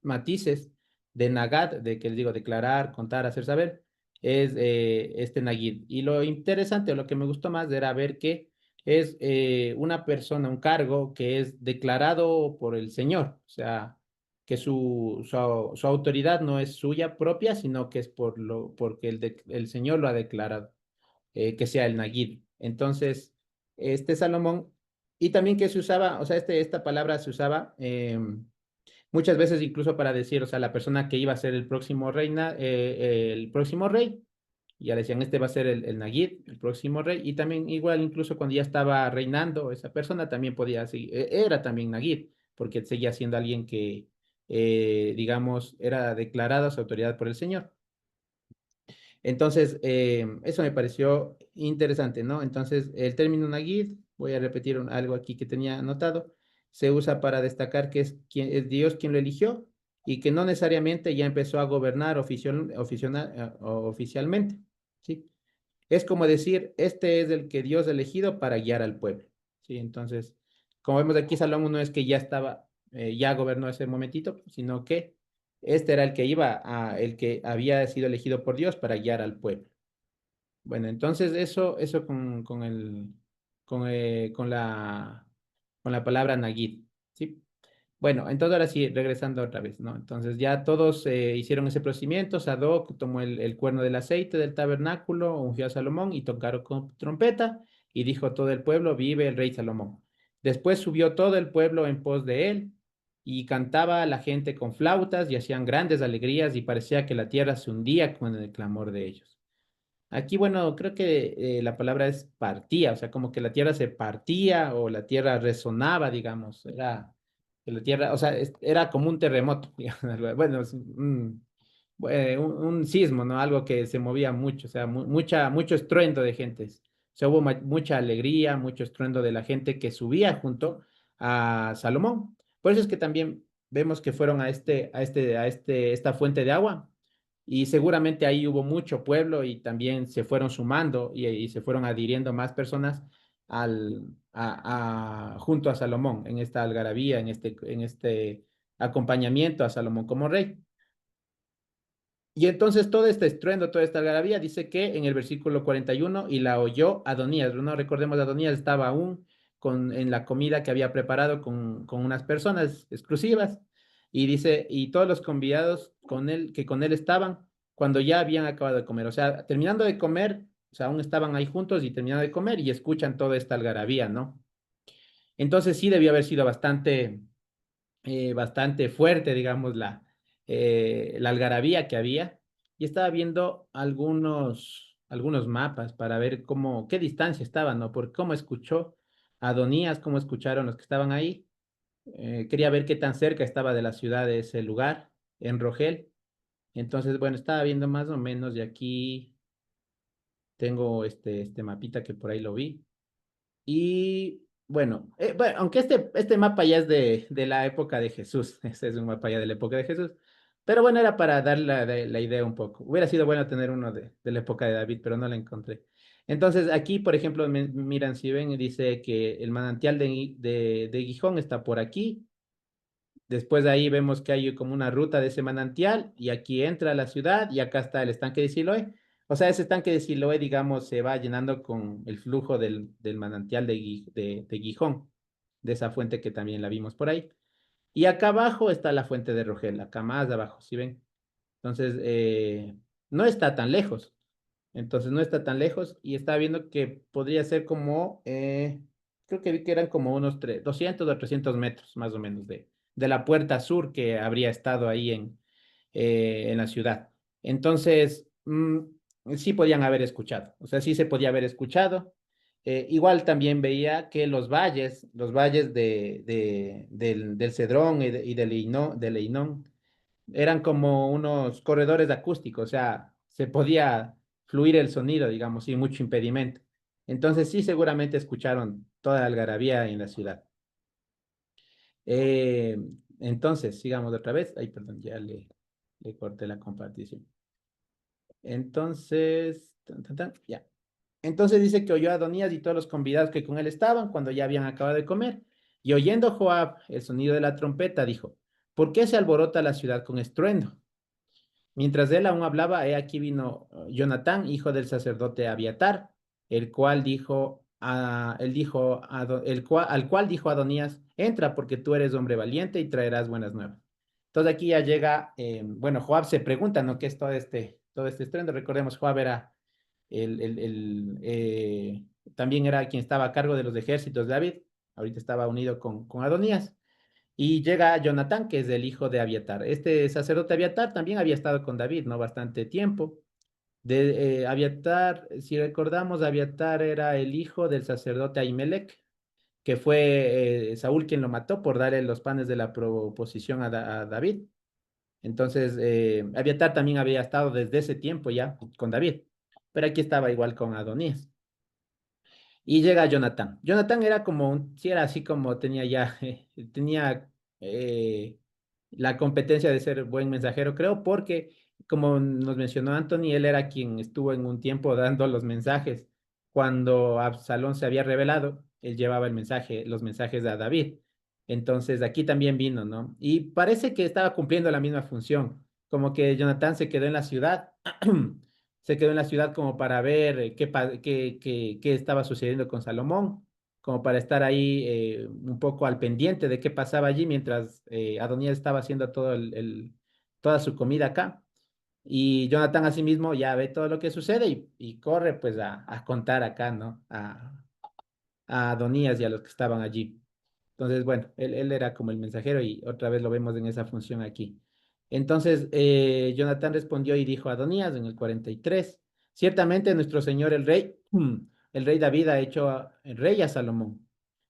matices de Nagad, de que les digo, declarar, contar, hacer saber, es este Nagid. Y lo interesante, o lo que me gustó más, era ver que es una persona, un cargo que es declarado por el Señor, o sea, que su autoridad no es suya propia, sino que es porque el Señor lo ha declarado, que sea el Nagid. Entonces, este Salomón, y también que se usaba, o sea, esta palabra se usaba muchas veces incluso para decir, o sea, la persona que iba a ser el próximo rey, ya decían, este va a ser el Nagid, el próximo rey, y también igual incluso cuando ya estaba reinando, esa persona también podía seguir, era también Nagid, porque seguía siendo alguien que, digamos, era declarada su autoridad por el Señor. Entonces, eso me pareció interesante, ¿no? Entonces, el término Nagid, voy a repetir algo aquí que tenía anotado, se usa para destacar que es Dios quien lo eligió y que no necesariamente ya empezó a gobernar oficialmente, ¿sí? Es como decir, este es el que Dios ha elegido para guiar al pueblo, ¿sí? Entonces, como vemos aquí, Salomón no es que ya estaba, ya gobernó ese momentito, sino que este era el que había sido elegido por Dios para guiar al pueblo. Bueno, entonces eso con la palabra Nagid, ¿sí? Bueno, entonces ahora sí, regresando otra vez, ¿no? Entonces ya todos hicieron ese procedimiento, Sadoc tomó el cuerno del aceite del tabernáculo, ungió a Salomón y tocaron con trompeta y dijo todo el pueblo, vive el rey Salomón. Después subió todo el pueblo en pos de él y cantaba a la gente con flautas y hacían grandes alegrías y parecía que la tierra se hundía con el clamor de ellos. Aquí, bueno, creo que la palabra es partía, o sea, como que la tierra se partía o la tierra resonaba, digamos, era que la tierra, o sea, era como un terremoto, digamos, bueno, es un sismo, ¿no? Algo que se movía mucho, o sea, mucho estruendo de gentes. O sea, hubo mucha alegría, mucho estruendo de la gente que subía junto a Salomón. Por eso es que también vemos que fueron esta fuente de agua y seguramente ahí hubo mucho pueblo y también se fueron sumando y se fueron adhiriendo más personas junto a Salomón en esta algarabía, en este acompañamiento a Salomón como rey. Y entonces todo este estruendo, toda esta algarabía, dice que en el versículo 41, y la oyó Adonías. No recordemos, Adonías estaba aún en la comida que había preparado con unas personas exclusivas. Y dice, y todos los convidados que con él estaban, cuando ya habían acabado de comer. O sea, terminando de comer, o sea, aún estaban ahí juntos y terminando de comer y escuchan toda esta algarabía, ¿no? Entonces sí debió haber sido bastante fuerte, digamos, la algarabía que había. Y estaba viendo algunos mapas para ver qué distancia estaban, ¿no? Por cómo escuchó Adonías, cómo escucharon los que estaban ahí. Quería ver qué tan cerca estaba de la ciudad de ese lugar, en Rogel. Entonces, bueno, estaba viendo más o menos y aquí tengo este mapita que por ahí lo vi. Y bueno, aunque este mapa ya es de la época de Jesús, este es un mapa ya de la época de Jesús, pero bueno, era para dar la idea un poco. Hubiera sido bueno tener uno de la época de David, pero no la encontré. Entonces, aquí, por ejemplo, miran, si ven, dice que el manantial de Gijón está por aquí. Después de ahí vemos que hay como una ruta de ese manantial y aquí entra a la ciudad y acá está el estanque de Siloé. O sea, ese estanque de Siloé, digamos, se va llenando con el flujo del manantial de Gijón, de esa fuente que también la vimos por ahí. Y acá abajo está la fuente de Rogel, acá más abajo, ¿sí ven? Entonces, no está tan lejos. Entonces, no está tan lejos y estaba viendo que podría ser como, creo que vi que eran como unos 200 o 300 metros más o menos de la puerta sur que habría estado ahí en la ciudad. Entonces, sí podían haber escuchado, o sea, sí se podía haber escuchado. Igual también veía que los valles del Cedrón y del Einón, eran como unos corredores acústicos, o sea, se podía fluir el sonido, digamos, sin mucho impedimento. Entonces sí, seguramente escucharon toda la algarabía en la ciudad. Eh, entonces, sigamos otra vez. Ay, perdón, le corté la compartición. Entonces, ya. Entonces dice que oyó a Adonías y todos los convidados que con él estaban cuando ya habían acabado de comer. Y oyendo Joab el sonido de la trompeta, dijo, ¿por qué se alborota la ciudad con estruendo? Mientras él aún hablaba, he aquí vino Jonatán, hijo del sacerdote Abiatar, el cual dijo al cual dijo Adonías, entra porque tú eres hombre valiente y traerás buenas nuevas. Entonces aquí ya llega, bueno, Joab se pregunta, ¿no? ¿Qué es todo este estruendo? Recordemos, Joab era también era quien estaba a cargo de los ejércitos de David, ahorita estaba unido con Adonías. Y llega Jonatán, que es el hijo de Abiatar. Este sacerdote Abiatar también había estado con David, ¿no? Bastante tiempo. Abiatar, si recordamos, Abiatar era el hijo del sacerdote Ahimelech, que fue Saúl quien lo mató por darle los panes de la proposición a David. Entonces, Abiatar también había estado desde ese tiempo ya con David, pero aquí estaba igual con Adonías. Y llega Jonathan. Jonathan era como sí era así como tenía ya, tenía eh, la competencia de ser buen mensajero, creo, porque como nos mencionó Anthony, él era quien estuvo en un tiempo dando los mensajes. Cuando Absalón se había revelado, él llevaba los mensajes a David. Entonces aquí también vino, ¿no? Y parece que estaba cumpliendo la misma función, como que Jonathan se quedó en la ciudad se quedó en la ciudad como para ver qué estaba sucediendo con Salomón, como para estar ahí un poco al pendiente de qué pasaba allí mientras Adonías estaba haciendo toda su comida acá. Y Jonathan asimismo ya ve todo lo que sucede y corre pues a contar acá, ¿no? A Adonías y a los que estaban allí. Entonces, bueno, él era como el mensajero y otra vez lo vemos en esa función aquí. Entonces, Jonatán respondió y dijo a Adonías en el 43, ciertamente nuestro señor el rey, el rey David ha hecho el rey a Salomón,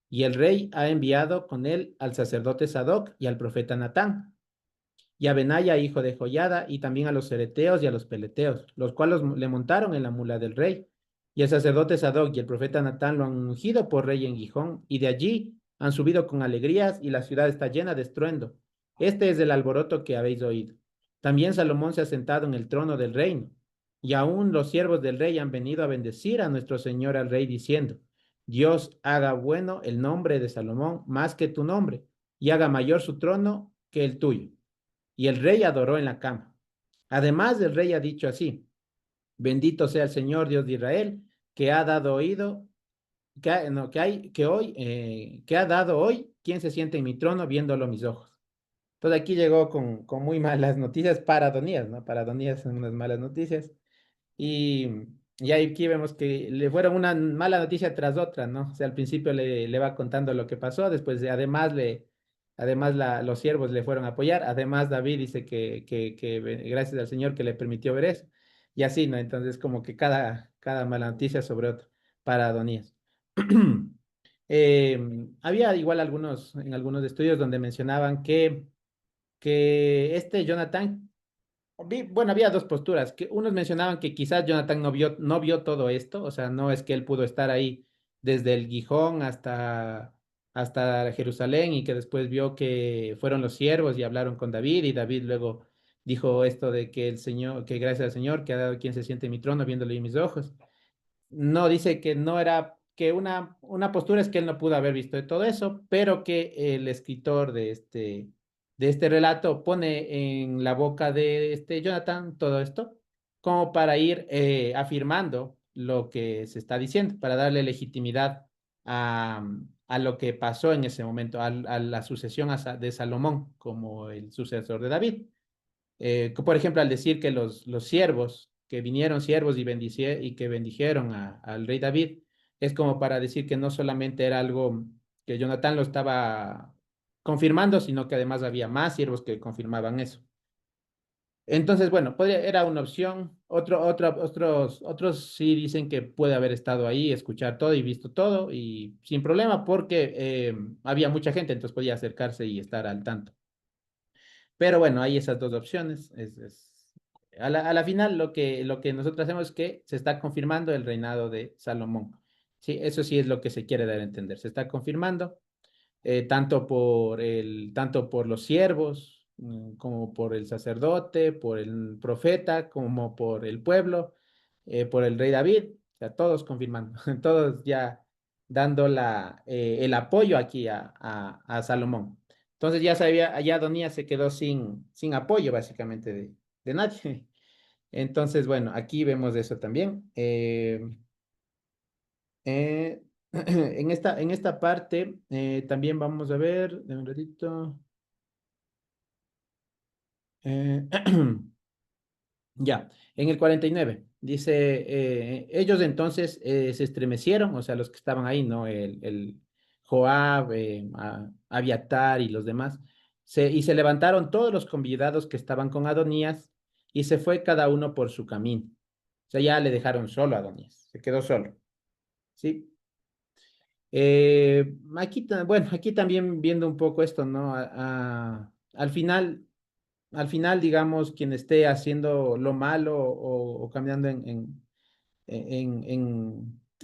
y el rey ha enviado con él al sacerdote Sadoc y al profeta Natán, y a Benaya, hijo de Joyada, y también a los cereteos y a los peleteos, los cuales le montaron en la mula del rey. Y el sacerdote Sadoc y el profeta Natán lo han ungido por rey en Gijón, y de allí han subido con alegrías, y la ciudad está llena de estruendo. Este es el alboroto que habéis oído. También Salomón se ha sentado en el trono del reino, y aún los siervos del rey han venido a bendecir a nuestro señor al rey, diciendo, Dios haga bueno el nombre de Salomón más que tu nombre, y haga mayor su trono que el tuyo. Y el rey adoró en la cama. Además, el rey ha dicho así, bendito sea el Señor Dios de Israel, que ha dado oído, no, que ha dado hoy quien se siente en mi trono viéndolo mis ojos. Entonces aquí llegó con muy malas noticias para Adonías, ¿no? Para Adonías son unas malas noticias. Y, y ahí aquí vemos que le fueron una mala noticia tras otra, ¿no? O sea, al principio le va contando lo que pasó, después además los siervos le fueron a apoyar, además David dice que gracias al Señor que le permitió ver eso, y así, ¿no? Entonces como que cada mala noticia sobre otra para Adonías. Había igual en algunos estudios donde mencionaban que este Jonathan, bueno, había dos posturas, que unos mencionaban que quizás Jonathan no vio todo esto, o sea, no es que él pudo estar ahí desde el Gijón hasta Jerusalén y que después vio que fueron los siervos y hablaron con David y David luego dijo esto de que el Señor, que gracias al Señor que ha dado quien se siente en mi trono viéndole en mis ojos. No, dice que no era, que una postura es que él no pudo haber visto de todo eso, pero que el escritor de este relato pone en la boca de este Jonathan todo esto, como para ir afirmando lo que se está diciendo, para darle legitimidad a lo que pasó en ese momento, a la sucesión de Salomón como el sucesor de David. Por ejemplo, al decir que los siervos, que vinieron siervos y que bendijeron al rey David, es como para decir que no solamente era algo que Jonatán lo estaba confirmando, sino que además había más siervos que confirmaban eso. Entonces, bueno, era una opción. Otros sí dicen que puede haber estado ahí, escuchar todo y visto todo, y sin problema, porque había mucha gente, entonces podía acercarse y estar al tanto. Pero bueno, hay esas dos opciones. A la final lo que nosotros hacemos es que se está confirmando el reinado de Salomón. Sí, eso sí es lo que se quiere dar a entender. Se está confirmando tanto por los siervos, como por el sacerdote, por el profeta, como por el pueblo, por el rey David. O sea, todos confirmando, todos ya dando el apoyo aquí a Salomón. Entonces ya sabía, allá Adonías se quedó sin apoyo básicamente de nadie. Entonces, bueno, aquí vemos eso también. Eh, en esta parte también vamos a ver, de un ratito. eh, Ya, en el 49 dice, ellos entonces se estremecieron, o sea, los que estaban ahí, ¿no? El Joab, Abiatar y los demás, y se levantaron todos los convidados que estaban con Adonías y se fue cada uno por su camino. O sea, ya le dejaron solo a Adonías, se quedó solo, ¿sí? Bueno, aquí también viendo un poco esto, ¿no? Al final, digamos, quien esté haciendo lo malo o caminando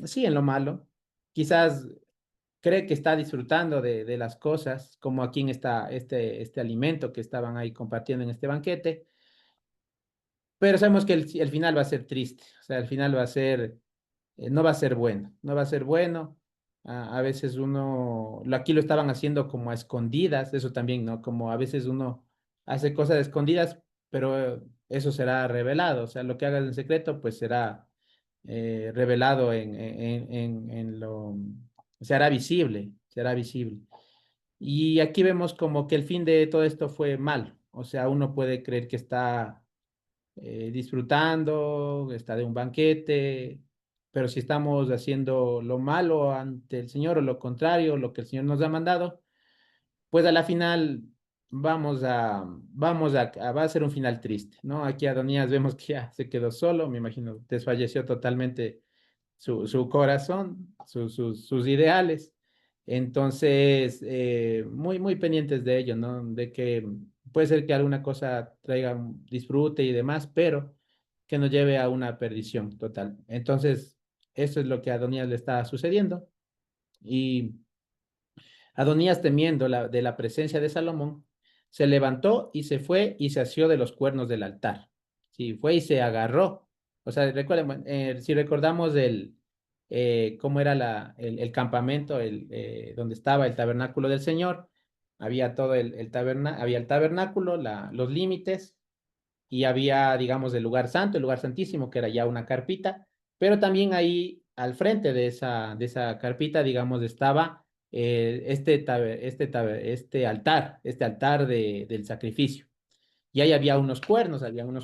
sí, en lo malo, quizás cree que está disfrutando de las cosas, como aquí en este alimento que estaban ahí compartiendo en este banquete, pero sabemos que el final va a ser triste, o sea, el final va a ser no va a ser bueno, no va a ser bueno. A veces aquí lo estaban haciendo como a escondidas, eso también, ¿no? Como a veces uno hace cosas escondidas, pero eso será revelado, o sea, lo que hagas en secreto, pues será revelado se hará visible, será visible. Y aquí vemos como que el fin de todo esto fue mal, o sea, uno puede creer que está disfrutando, está de un banquete, pero si estamos haciendo lo malo ante el Señor o lo contrario, lo que el Señor nos ha mandado, pues a la final va a ser un final triste, ¿no? Aquí Adonías vemos que ya se quedó solo, me imagino, desfalleció totalmente su corazón, sus ideales. Entonces, muy pendientes de ello, ¿no? De que puede ser que alguna cosa traiga un disfrute y demás, pero que nos lleve a una perdición total. Entonces, eso es lo que a Adonías le está sucediendo. Y Adonías, temiendo de la presencia de Salomón, se levantó y se fue y se asió de los cuernos del altar. Sí, fue y se agarró. O sea, recuerden, si recordamos cómo era el campamento, donde estaba el tabernáculo del Señor, había todo había el tabernáculo, los límites, y había, digamos, el lugar santo, el lugar santísimo, que era ya una carpita, pero también ahí al frente de esa carpita, digamos, estaba este altar del sacrificio. Y ahí había unos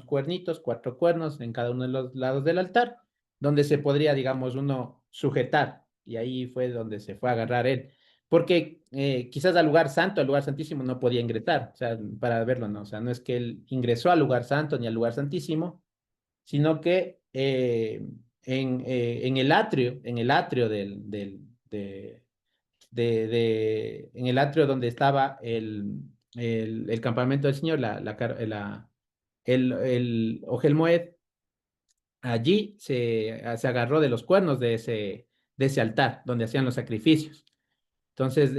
cuernitos, 4 cuernos en cada uno de los lados del altar, donde se podría, digamos, uno sujetar. Y ahí fue donde se fue a agarrar él. Porque quizás al lugar santo, al lugar santísimo, no podía ingresar, o sea, para verlo, ¿no? O sea, no es que él ingresó al lugar santo ni al lugar santísimo, sino que en el atrio en el atrio donde estaba el campamento del Señor, el Ohel Moed, allí se agarró de los cuernos de ese altar donde hacían los sacrificios. Entonces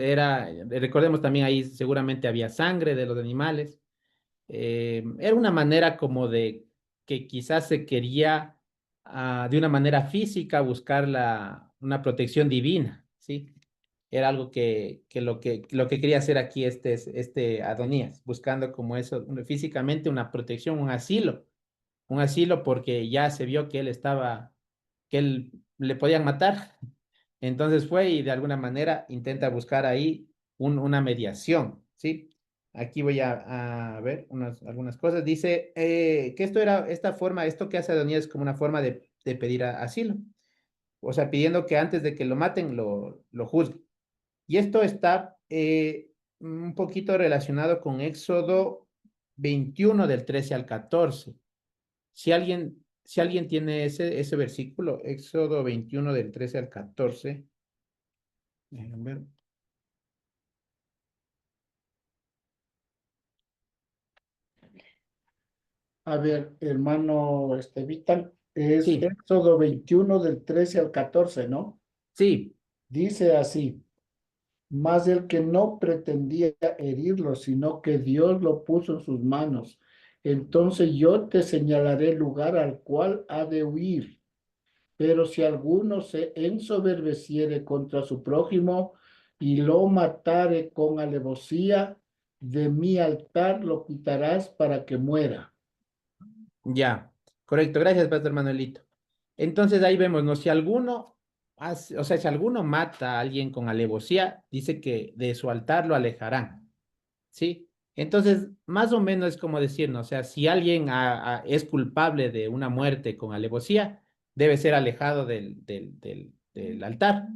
recordemos también ahí seguramente había sangre de los animales. Era una manera como de que quizás se quería de una manera física buscar una protección divina, ¿sí? Era algo lo que quería hacer aquí este Adonías, buscando como eso, físicamente una protección, un asilo porque ya se vio que él le podían matar. Entonces fue y de alguna manera intenta buscar ahí una mediación, ¿sí? Aquí voy a ver algunas cosas. Dice que esto que hace Adonías es como una forma de pedir asilo. O sea, pidiendo que antes de que lo maten, lo juzguen. Y esto está un poquito relacionado con Éxodo 21 del 13 al 14. Si alguien tiene ese versículo, Éxodo 21 del 13 al 14. Déjenme ver. A ver, hermano Vital, es Sí, Éxodo 21 del 13 al 14, ¿no? sí, Dice así, mas el que no pretendía herirlo, sino que Dios lo puso en sus manos, entonces yo te señalaré el lugar al cual ha de huir. Pero si alguno se ensoberbeciere contra su prójimo y lo matare con alevosía, de mi altar lo quitarás para que muera. ya. Correcto, gracias, Pastor Manuelito. Entonces ahí vemos, ¿no? Si alguno o sea, si alguno mata a alguien con alevosía, dice que de su altar lo alejarán, ¿sí? Entonces, más o menos es como decir, ¿no? O sea, si alguien es culpable de una muerte con alevosía, debe ser alejado del altar.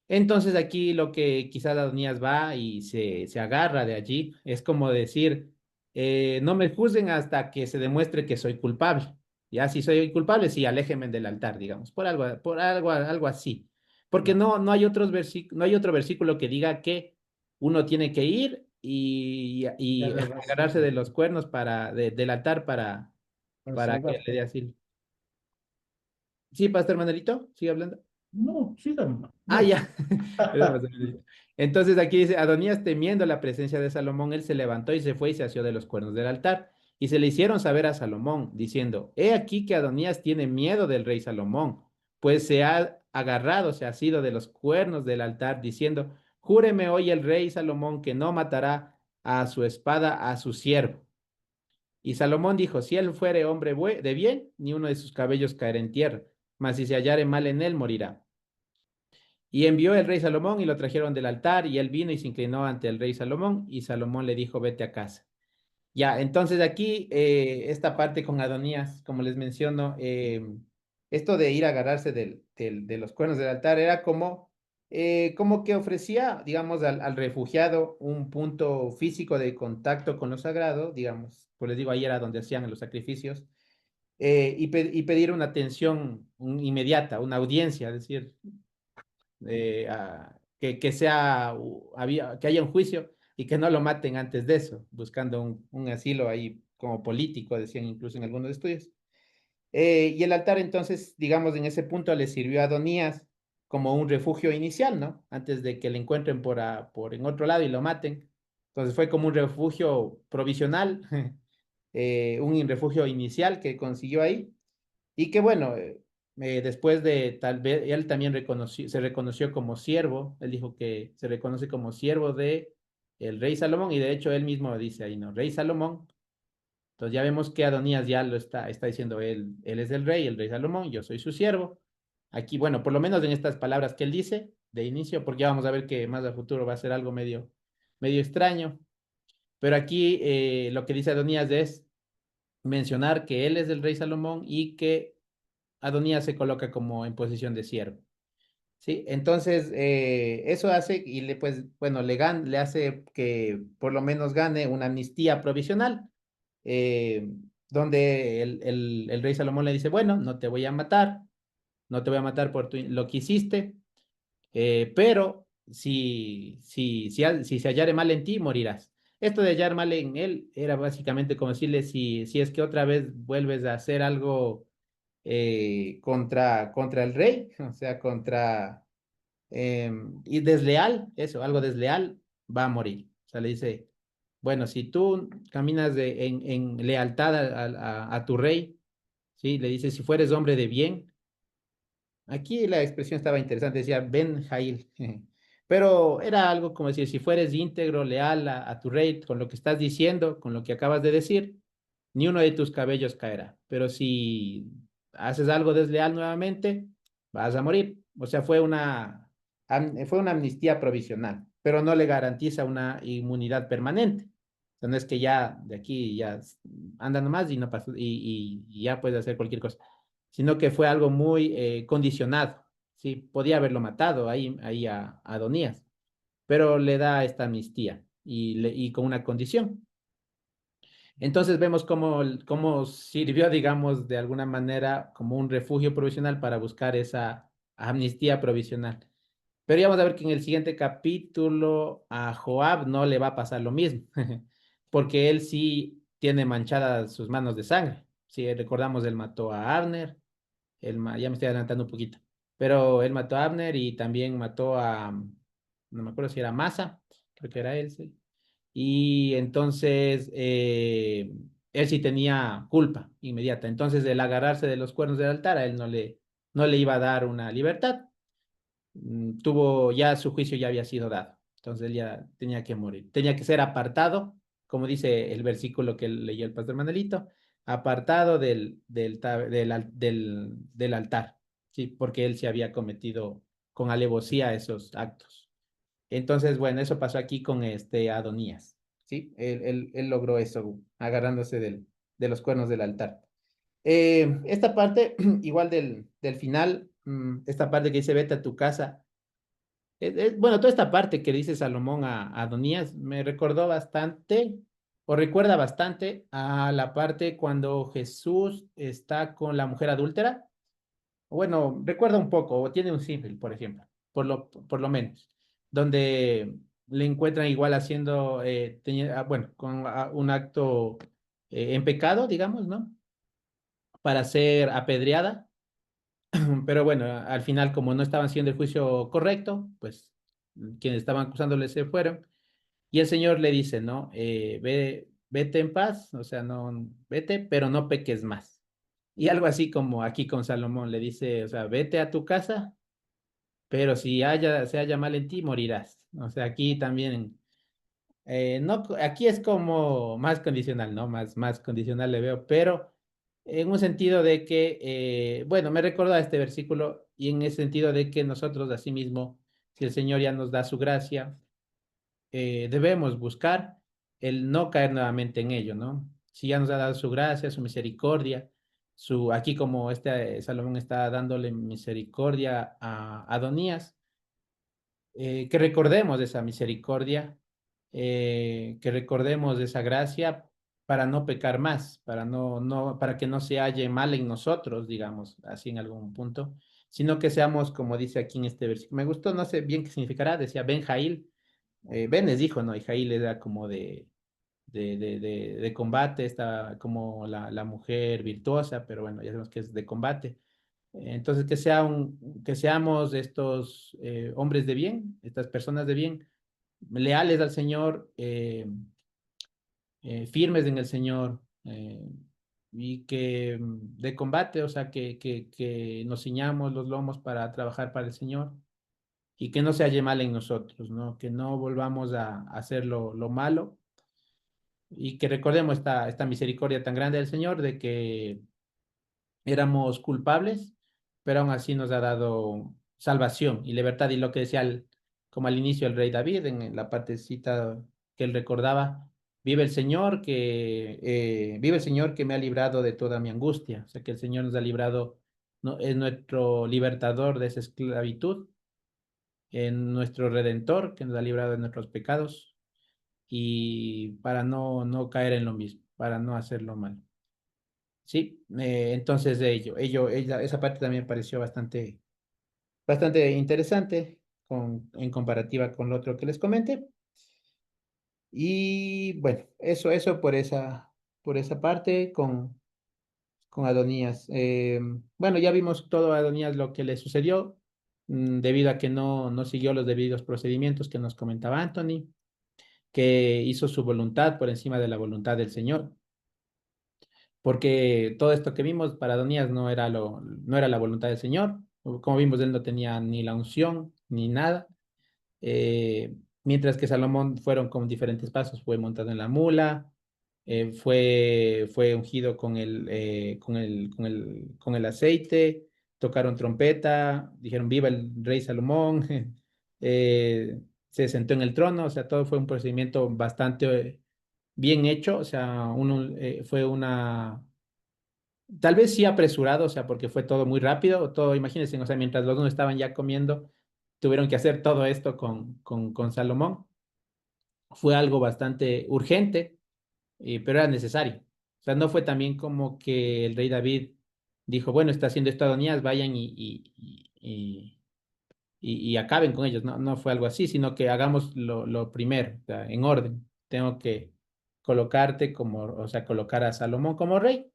Entonces aquí lo que quizás Adonías va y se agarra de allí es como decir, no me juzguen hasta que se demuestre que soy culpable. Ya si soy culpable, sí, aléjenme del altar, digamos, algo así. Porque Ya, no hay no hay otro versículo que diga que uno tiene que ir ya y agarras, agarrarse de los cuernos del altar para para que le salvarte. dé asilo. Sí, Pastor Manuelito, sigue hablando. No, síganme. Ah, No. ya. Perdón, entonces aquí dice, Adonías temiendo la presencia de Salomón, él se levantó y se fue y se asió de los cuernos del altar. Y se le hicieron saber a Salomón, diciendo, he aquí que Adonías tiene miedo del rey Salomón, pues se ha agarrado, se ha asido de los cuernos del altar, diciendo, júreme hoy el rey Salomón que no matará a su espada a su siervo. Y Salomón dijo, si él fuere hombre de bien, ni uno de sus cabellos caerá en tierra, mas si se hallare mal en él, morirá. Y envió el rey Salomón y lo trajeron del altar y él vino y se inclinó ante el rey Salomón y Salomón le dijo, vete a casa. Ya, entonces aquí esta parte con Adonías, como les menciono, esto de ir a agarrarse de los cuernos del altar era como que ofrecía, digamos, al refugiado un punto físico de contacto con lo sagrado, digamos, pues les digo, ahí era donde hacían los sacrificios, y pedir una atención inmediata, una audiencia, es decir, que haya un juicio y que no lo maten antes de eso, buscando un asilo ahí como político, decían incluso en algunos estudios. Y el altar entonces, digamos, en ese punto le sirvió a Adonías como un refugio inicial, ¿no? Antes de que le encuentren por en otro lado y lo maten. Entonces fue como un refugio provisional, un refugio inicial que consiguió ahí y que bueno, después de tal vez, él también se reconoció como siervo, él dijo que se reconoce como siervo de el rey Salomón, y de hecho él mismo dice ahí, ¿no? Rey Salomón. Entonces ya vemos que Adonías ya está diciendo, él es el rey Salomón, yo soy su siervo. Aquí, bueno, por lo menos en estas palabras que él dice de inicio, porque ya vamos a ver que más a futuro va a ser algo medio extraño. Pero aquí lo que dice Adonías es mencionar que él es el rey Salomón y que Adonías se coloca como en posición de siervo. ¿Sí? Entonces, eso hace y pues, bueno, le hace que por lo menos gane una amnistía provisional, eh, donde el rey Salomón le dice, bueno, no te voy a matar, no te voy a matar por lo que hiciste, pero si se hallare mal en ti, morirás. Esto de hallar mal en él era básicamente como decirle, si es que otra vez vuelves a hacer algo contra el rey, o sea, y desleal, eso, algo desleal, va a morir. O sea, le dice, bueno, si tú caminas en lealtad a tu rey, ¿sí? Le dice, si fueres hombre de bien. Aquí la expresión estaba interesante, decía Ben Jail, pero era algo como decir, si fueres íntegro, leal a tu rey, con lo que estás diciendo, con lo que acabas de decir, ni uno de tus cabellos caerá. Pero si haces algo desleal nuevamente, vas a morir. O sea, fue una amnistía provisional, pero no le garantiza una inmunidad permanente. O sea, no es que ya de aquí ya anda nomás y no pasó, y ya puedes hacer cualquier cosa, sino que fue algo muy condicionado. Sí, podía haberlo matado ahí a Adonías, pero le da esta amnistía y con una condición. Entonces vemos cómo sirvió, digamos, de alguna manera como un refugio provisional para buscar esa amnistía provisional. Pero ya vamos a ver que en el siguiente capítulo a Joab no le va a pasar lo mismo, porque él sí tiene manchadas sus manos de sangre. Si recordamos, él mató a Abner, ya me estoy adelantando un poquito, pero él mató a Abner y también mató no me acuerdo si era Masa, creo que era él, sí. Y entonces él sí tenía culpa inmediata. Entonces el agarrarse de los cuernos del altar a él no le iba a dar una libertad. Tuvo ya su juicio ya había sido dado. Entonces él ya tenía que morir. Tenía que ser apartado, como dice el versículo que leyó el pastor Manuelito, apartado del altar, ¿sí? Porque él se había cometido con alevosía esos actos. Entonces, bueno, eso pasó aquí con este Adonías, ¿sí? Él logró eso agarrándose de los cuernos del altar. Esta parte, igual del final, esta parte que dice, vete a tu casa. Bueno, toda esta parte que dice Salomón a Adonías me recordó bastante, o recuerda bastante a la parte cuando Jesús está con la mujer adúltera. Bueno, recuerda un poco, o tiene un símil, por ejemplo, por lo menos, donde le encuentran igual haciendo, bueno, con un acto en pecado, digamos, ¿no? Para ser apedreada, pero bueno, al final, como no estaban haciendo el juicio correcto, pues quienes estaban acusándole se fueron, y el Señor le dice, ¿no? Vete en paz, o sea, no, vete, pero no peques más. Y algo así como aquí con Salomón le dice, o sea, vete a tu casa, pero si se haya mal en ti, morirás. O sea, aquí también, no, aquí es como más condicional, ¿no? Más condicional le veo, pero en un sentido de que, bueno, me recordó a este versículo y en ese sentido de que nosotros, asimismo, si el Señor ya nos da su gracia, debemos buscar el no caer nuevamente en ello, ¿no? Si ya nos ha dado su gracia, su misericordia, aquí como este Salomón está dándole misericordia a Adonías, que recordemos de esa misericordia, que recordemos de esa gracia para no pecar más, para que no se halle mal en nosotros, digamos, así en algún punto, sino que seamos, como dice aquí en este versículo. Me gustó, no sé bien qué significará, decía Ben Jail, Ben es hijo, ¿no? Y Jail era como de combate, está como la mujer virtuosa, pero bueno, ya sabemos que es de combate. Entonces, que seamos estos hombres de bien, estas personas de bien, leales al Señor, firmes en el Señor, y que de combate, o sea, que nos ciñamos los lomos para trabajar para el Señor y que no se halle mal en nosotros, ¿no? Que no volvamos a hacer lo malo y que recordemos esta misericordia tan grande del Señor de que éramos culpables, pero aún así nos ha dado salvación y libertad. Y lo que decía, como al inicio el rey David, en la partecita que él recordaba, vive el Señor que me ha librado de toda mi angustia. O sea, que el Señor nos ha librado, no, es nuestro libertador de esa esclavitud, en nuestro redentor que nos ha librado de nuestros pecados y para no caer en lo mismo, para no hacerlo mal. Sí, entonces esa parte también me pareció bastante interesante. en comparativa con lo otro que les comenté. Y bueno, eso por esa parte con Adonías. Bueno, ya vimos todo a Adonías lo que le sucedió, debido a que no siguió los debidos procedimientos que nos comentaba Anthony, que hizo su voluntad por encima de la voluntad del Señor, porque todo esto que vimos para Adonías no era la voluntad del Señor. Como vimos, él no tenía ni la unción ni nada. Mientras que Salomón fueron con diferentes pasos, fue montado en la mula, fue ungido con el aceite, tocaron trompeta, dijeron viva el rey Salomón, se sentó en el trono, o sea, todo fue un procedimiento bastante bien hecho, o sea, fue tal vez sí apresurado, o sea, porque fue todo muy rápido, todo, imagínense, o sea, mientras los unos estaban ya comiendo, tuvieron que hacer todo esto con Salomón. Fue algo bastante urgente, pero era necesario. O sea, no fue también como que el rey David dijo, bueno, está haciendo esto Adonías, vayan y acaben con ellos. No, no fue algo así, sino que hagamos lo primero, o sea, en orden. Tengo que colocarte como, o sea, colocar a Salomón como rey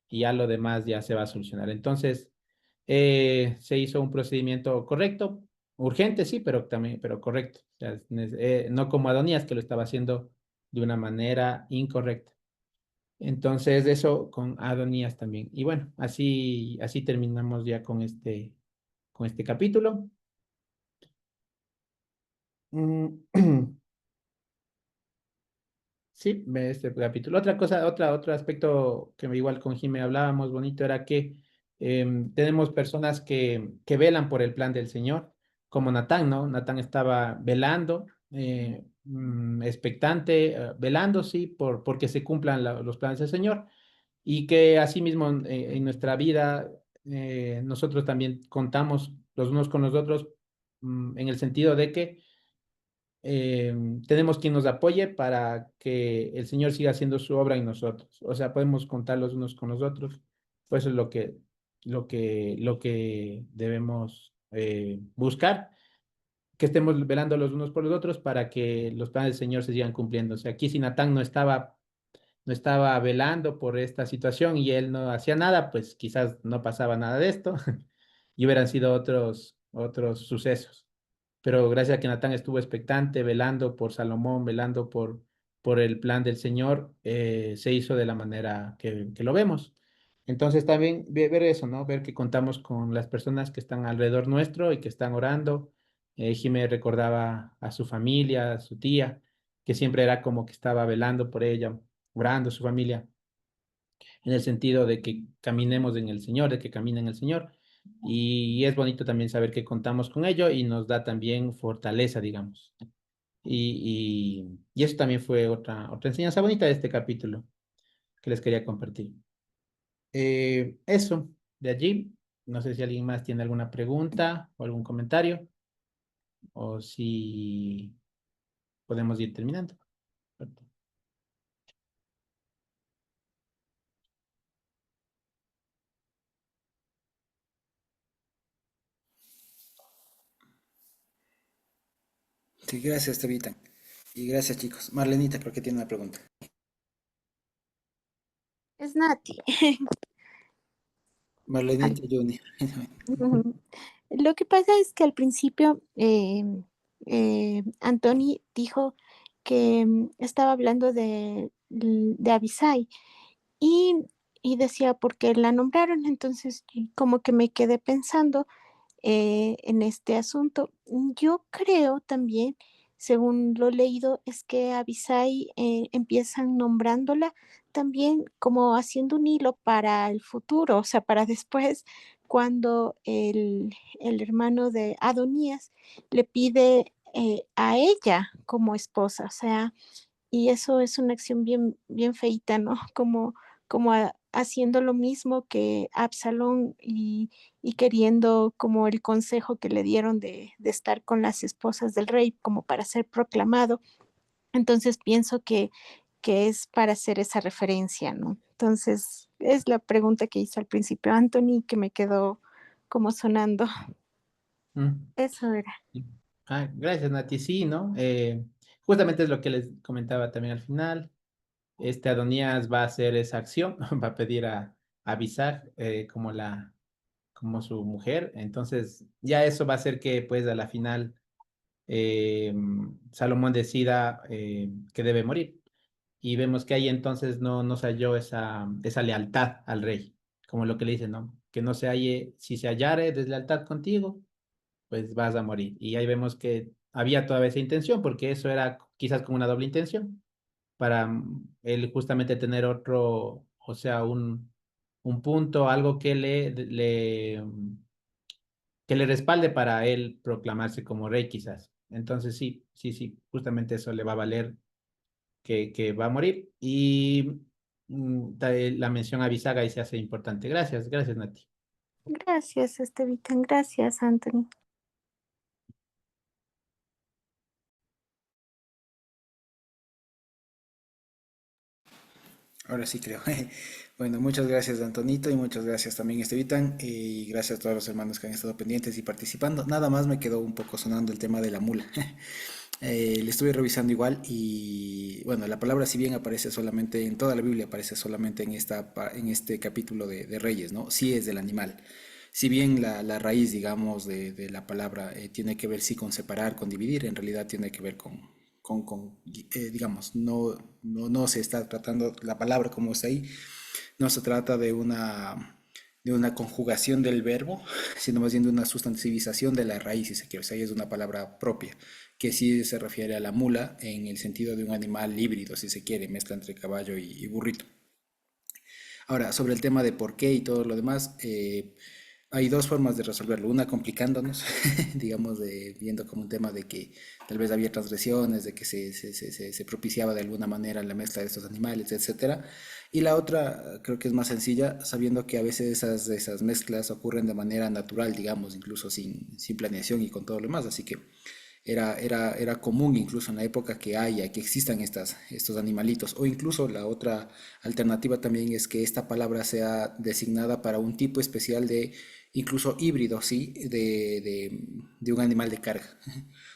y ya lo demás ya se va a solucionar. Entonces, se hizo un procedimiento correcto, urgente, sí, pero también, pero correcto. O sea, no como Adonías, que lo estaba haciendo de una manera incorrecta. Entonces, eso con Adonías también. Y bueno, así terminamos ya con este capítulo. Mm, Sí, este capítulo. Otra cosa, otro aspecto que igual con Jimé hablábamos bonito era que tenemos personas que velan por el plan del Señor, como Natán, ¿no? Natán estaba velando, expectante, velando, sí, porque se cumplan los planes del Señor y que asimismo en nuestra vida nosotros también contamos los unos con los otros, en el sentido de que tenemos quien nos apoye para que el Señor siga haciendo su obra en nosotros. O sea, podemos contar los unos con los otros. Pues eso es lo que debemos buscar, que estemos velando los unos por los otros para que los planes del Señor se sigan cumpliendo. O sea, aquí si Natán no estaba velando por esta situación y él no hacía nada, pues quizás no pasaba nada de esto y hubieran sido otros sucesos, pero gracias a que Natán estuvo expectante, velando por Salomón, velando por el plan del Señor, se hizo de la manera que lo vemos. Entonces también ver eso, ¿no? Ver que contamos con las personas que están alrededor nuestro y que están orando. Jimé recordaba a su familia, a su tía, que siempre era como que estaba velando por ella, orando su familia en el sentido de que caminemos en el Señor, de que camine en el Señor. Y es bonito también saber que contamos con ello y nos da también fortaleza, digamos. Y eso también fue otra enseñanza bonita de este capítulo que les quería compartir. Eso, de allí. No sé si alguien más tiene alguna pregunta o algún comentario o si podemos ir terminando. Sí, gracias, Tabita. Y gracias, chicos. Marlenita, creo que tiene una pregunta. Es Nati. Al- Marlenita Junior. Ujú. Lo que pasa es que al principio Anthony dijo que estaba hablando de Abisai y, y decía por qué la nombraron. Entonces, y como que me quedé pensando en este asunto. Yo creo también, según lo leído, es que a Abisai empiezan nombrándola también como haciendo un hilo para el futuro, o sea, para después, cuando el hermano de Adonías le pide a ella como esposa, o sea, y eso es una acción bien, bien feita, ¿no? Como haciendo lo mismo que Absalón y queriendo como el consejo que le dieron de estar con las esposas del rey como para ser proclamado. Entonces pienso que es para hacer esa referencia, ¿no? Entonces es la pregunta que hizo al principio Anthony que me quedó como sonando. Mm. Eso era. Gracias, Nati. Sí, ¿no? Justamente es lo que les comentaba también al final. Este Adonías va a hacer esa acción, va a pedir a avisar como su mujer. Entonces, ya eso va a hacer que, pues, a la final eh, Salomón decida que debe morir. Y vemos que ahí entonces no se halló esa lealtad al rey, como lo que le dicen, ¿no? Que no se halle, si se hallare deslealtad contigo, pues vas a morir. Y ahí vemos que había toda esa intención, porque eso era quizás como una doble intención, para él justamente tener otro, o sea, un punto, algo que le respalde para él proclamarse como rey quizás. Entonces sí, sí, sí, justamente eso le va a valer que va a morir. Y la mención a Bisaga ahí se hace importante. Gracias, gracias, Nati. Gracias, Estevitan. Gracias, Anthony. Ahora sí creo. Bueno, muchas gracias Antonito y muchas gracias también Estevitan y gracias a todos los hermanos que han estado pendientes y participando. Nada más me quedó un poco sonando el tema de la mula. Le estuve revisando igual y bueno, la palabra si bien aparece solamente en toda la Biblia, aparece solamente en este capítulo de Reyes, ¿no? Sí es del animal. Si bien la raíz, digamos, de la palabra tiene que ver sí con separar, con dividir, en realidad tiene que ver digamos, no se está tratando la palabra como está ahí, no se trata de una conjugación del verbo, sino más bien de una sustantivización de la raíz, si se quiere. O sea, ahí es una palabra propia, que sí se refiere a la mula en el sentido de un animal híbrido, si se quiere, mezcla entre caballo y burrito. Ahora, sobre el tema de por qué y todo lo demás, hay dos formas de resolverlo. Una complicándonos, digamos, viendo como un tema de que tal vez había transgresiones, de que se propiciaba de alguna manera la mezcla de estos animales, etcétera. Y la otra creo que es más sencilla, sabiendo que a veces esas mezclas ocurren de manera natural, digamos, incluso sin planeación y con todo lo demás. Así que era común incluso en la época que existan estos animalitos. O incluso la otra alternativa también es que esta palabra sea designada para un tipo especial de, incluso híbrido, ¿sí? De un animal de carga.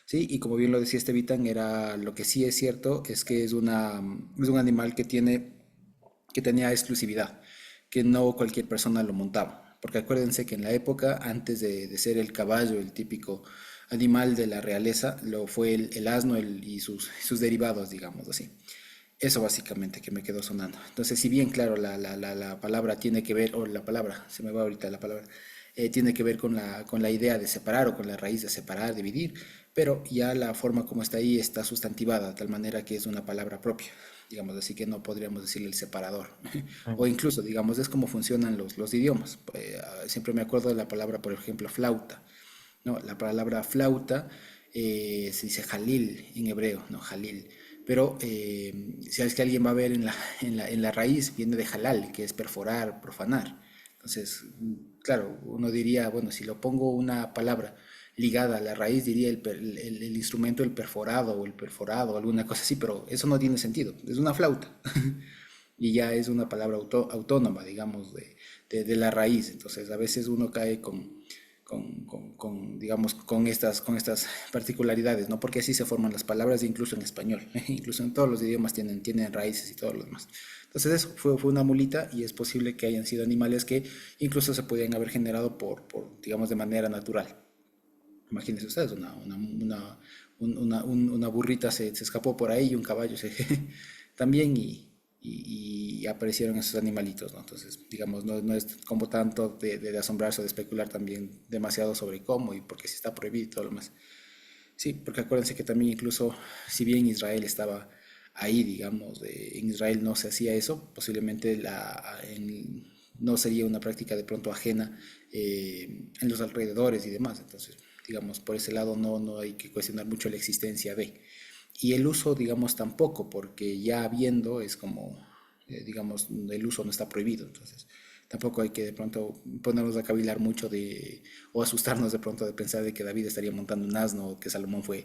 ¿Sí? Y como bien lo decía Estevitan, lo que sí es cierto es que es un animal que tenía exclusividad, que no cualquier persona lo montaba. Porque acuérdense que en la época, antes de ser el caballo, el típico animal de la realeza, lo fue el asno y sus derivados, digamos así. Eso básicamente que me quedó sonando. Entonces, si bien, claro, la palabra tiene que ver, o la palabra, se me va ahorita la palabra, tiene que ver con la idea de separar o con la raíz de separar, dividir, pero ya la forma como está ahí está sustantivada, de tal manera que es una palabra propia, digamos así que no podríamos decirle el separador. O incluso, digamos, es como funcionan los idiomas. Siempre me acuerdo de la palabra, por ejemplo, flauta. ¿No? La palabra flauta se dice jalil en hebreo, no jalil. Pero si es que alguien va a ver en la raíz, viene de halal, que es perforar, profanar. Entonces, claro, uno diría, bueno, si lo pongo una palabra ligada a la raíz, diría el instrumento, el perforado o el perforado, alguna cosa así, pero eso no tiene sentido. Es una flauta. Y ya es una palabra autónoma, digamos, de la raíz. Entonces, a veces uno cae digamos, con estas particularidades, ¿no? Porque así se forman las palabras, incluso en español, incluso en todos los idiomas tienen raíces y todo lo demás. Entonces eso fue una mulita y es posible que hayan sido animales que incluso se podían haber generado digamos, de manera natural. Imagínense ustedes, una burrita se escapó por ahí y un caballo también y aparecieron esos animalitos, ¿no? Entonces, digamos, no es como tanto de asombrarse o de especular también demasiado sobre cómo y por qué si está prohibido y todo lo demás. Sí, porque acuérdense que también incluso si bien Israel estaba ahí, digamos, en Israel no se hacía eso, posiblemente no sería una práctica de pronto ajena en los alrededores y demás. Entonces, digamos, por ese lado no hay que cuestionar mucho la existencia de. Y el uso, digamos, tampoco, porque ya habiendo es como, digamos, el uso no está prohibido. Entonces, tampoco hay que de pronto ponernos a cavilar mucho o asustarnos de pronto de pensar de que David estaría montando un asno o que Salomón fue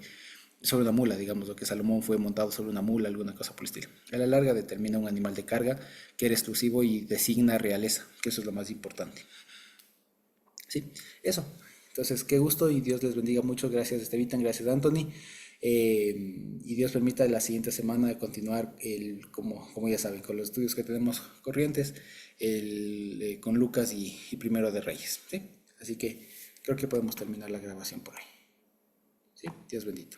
sobre una mula, digamos, o que Salomón fue montado sobre una mula, alguna cosa por el estilo. A la larga determina un animal de carga que era exclusivo y designa realeza, que eso es lo más importante. Sí, eso. Entonces, qué gusto y Dios les bendiga mucho. Gracias, Estevitan, gracias, Anthony. Y Dios permita la siguiente semana de continuar, como ya saben, con los estudios que tenemos corrientes, con Lucas y Primero de Reyes. ¿Sí? Así que creo que podemos terminar la grabación por ahí. ¿Sí? Dios bendito.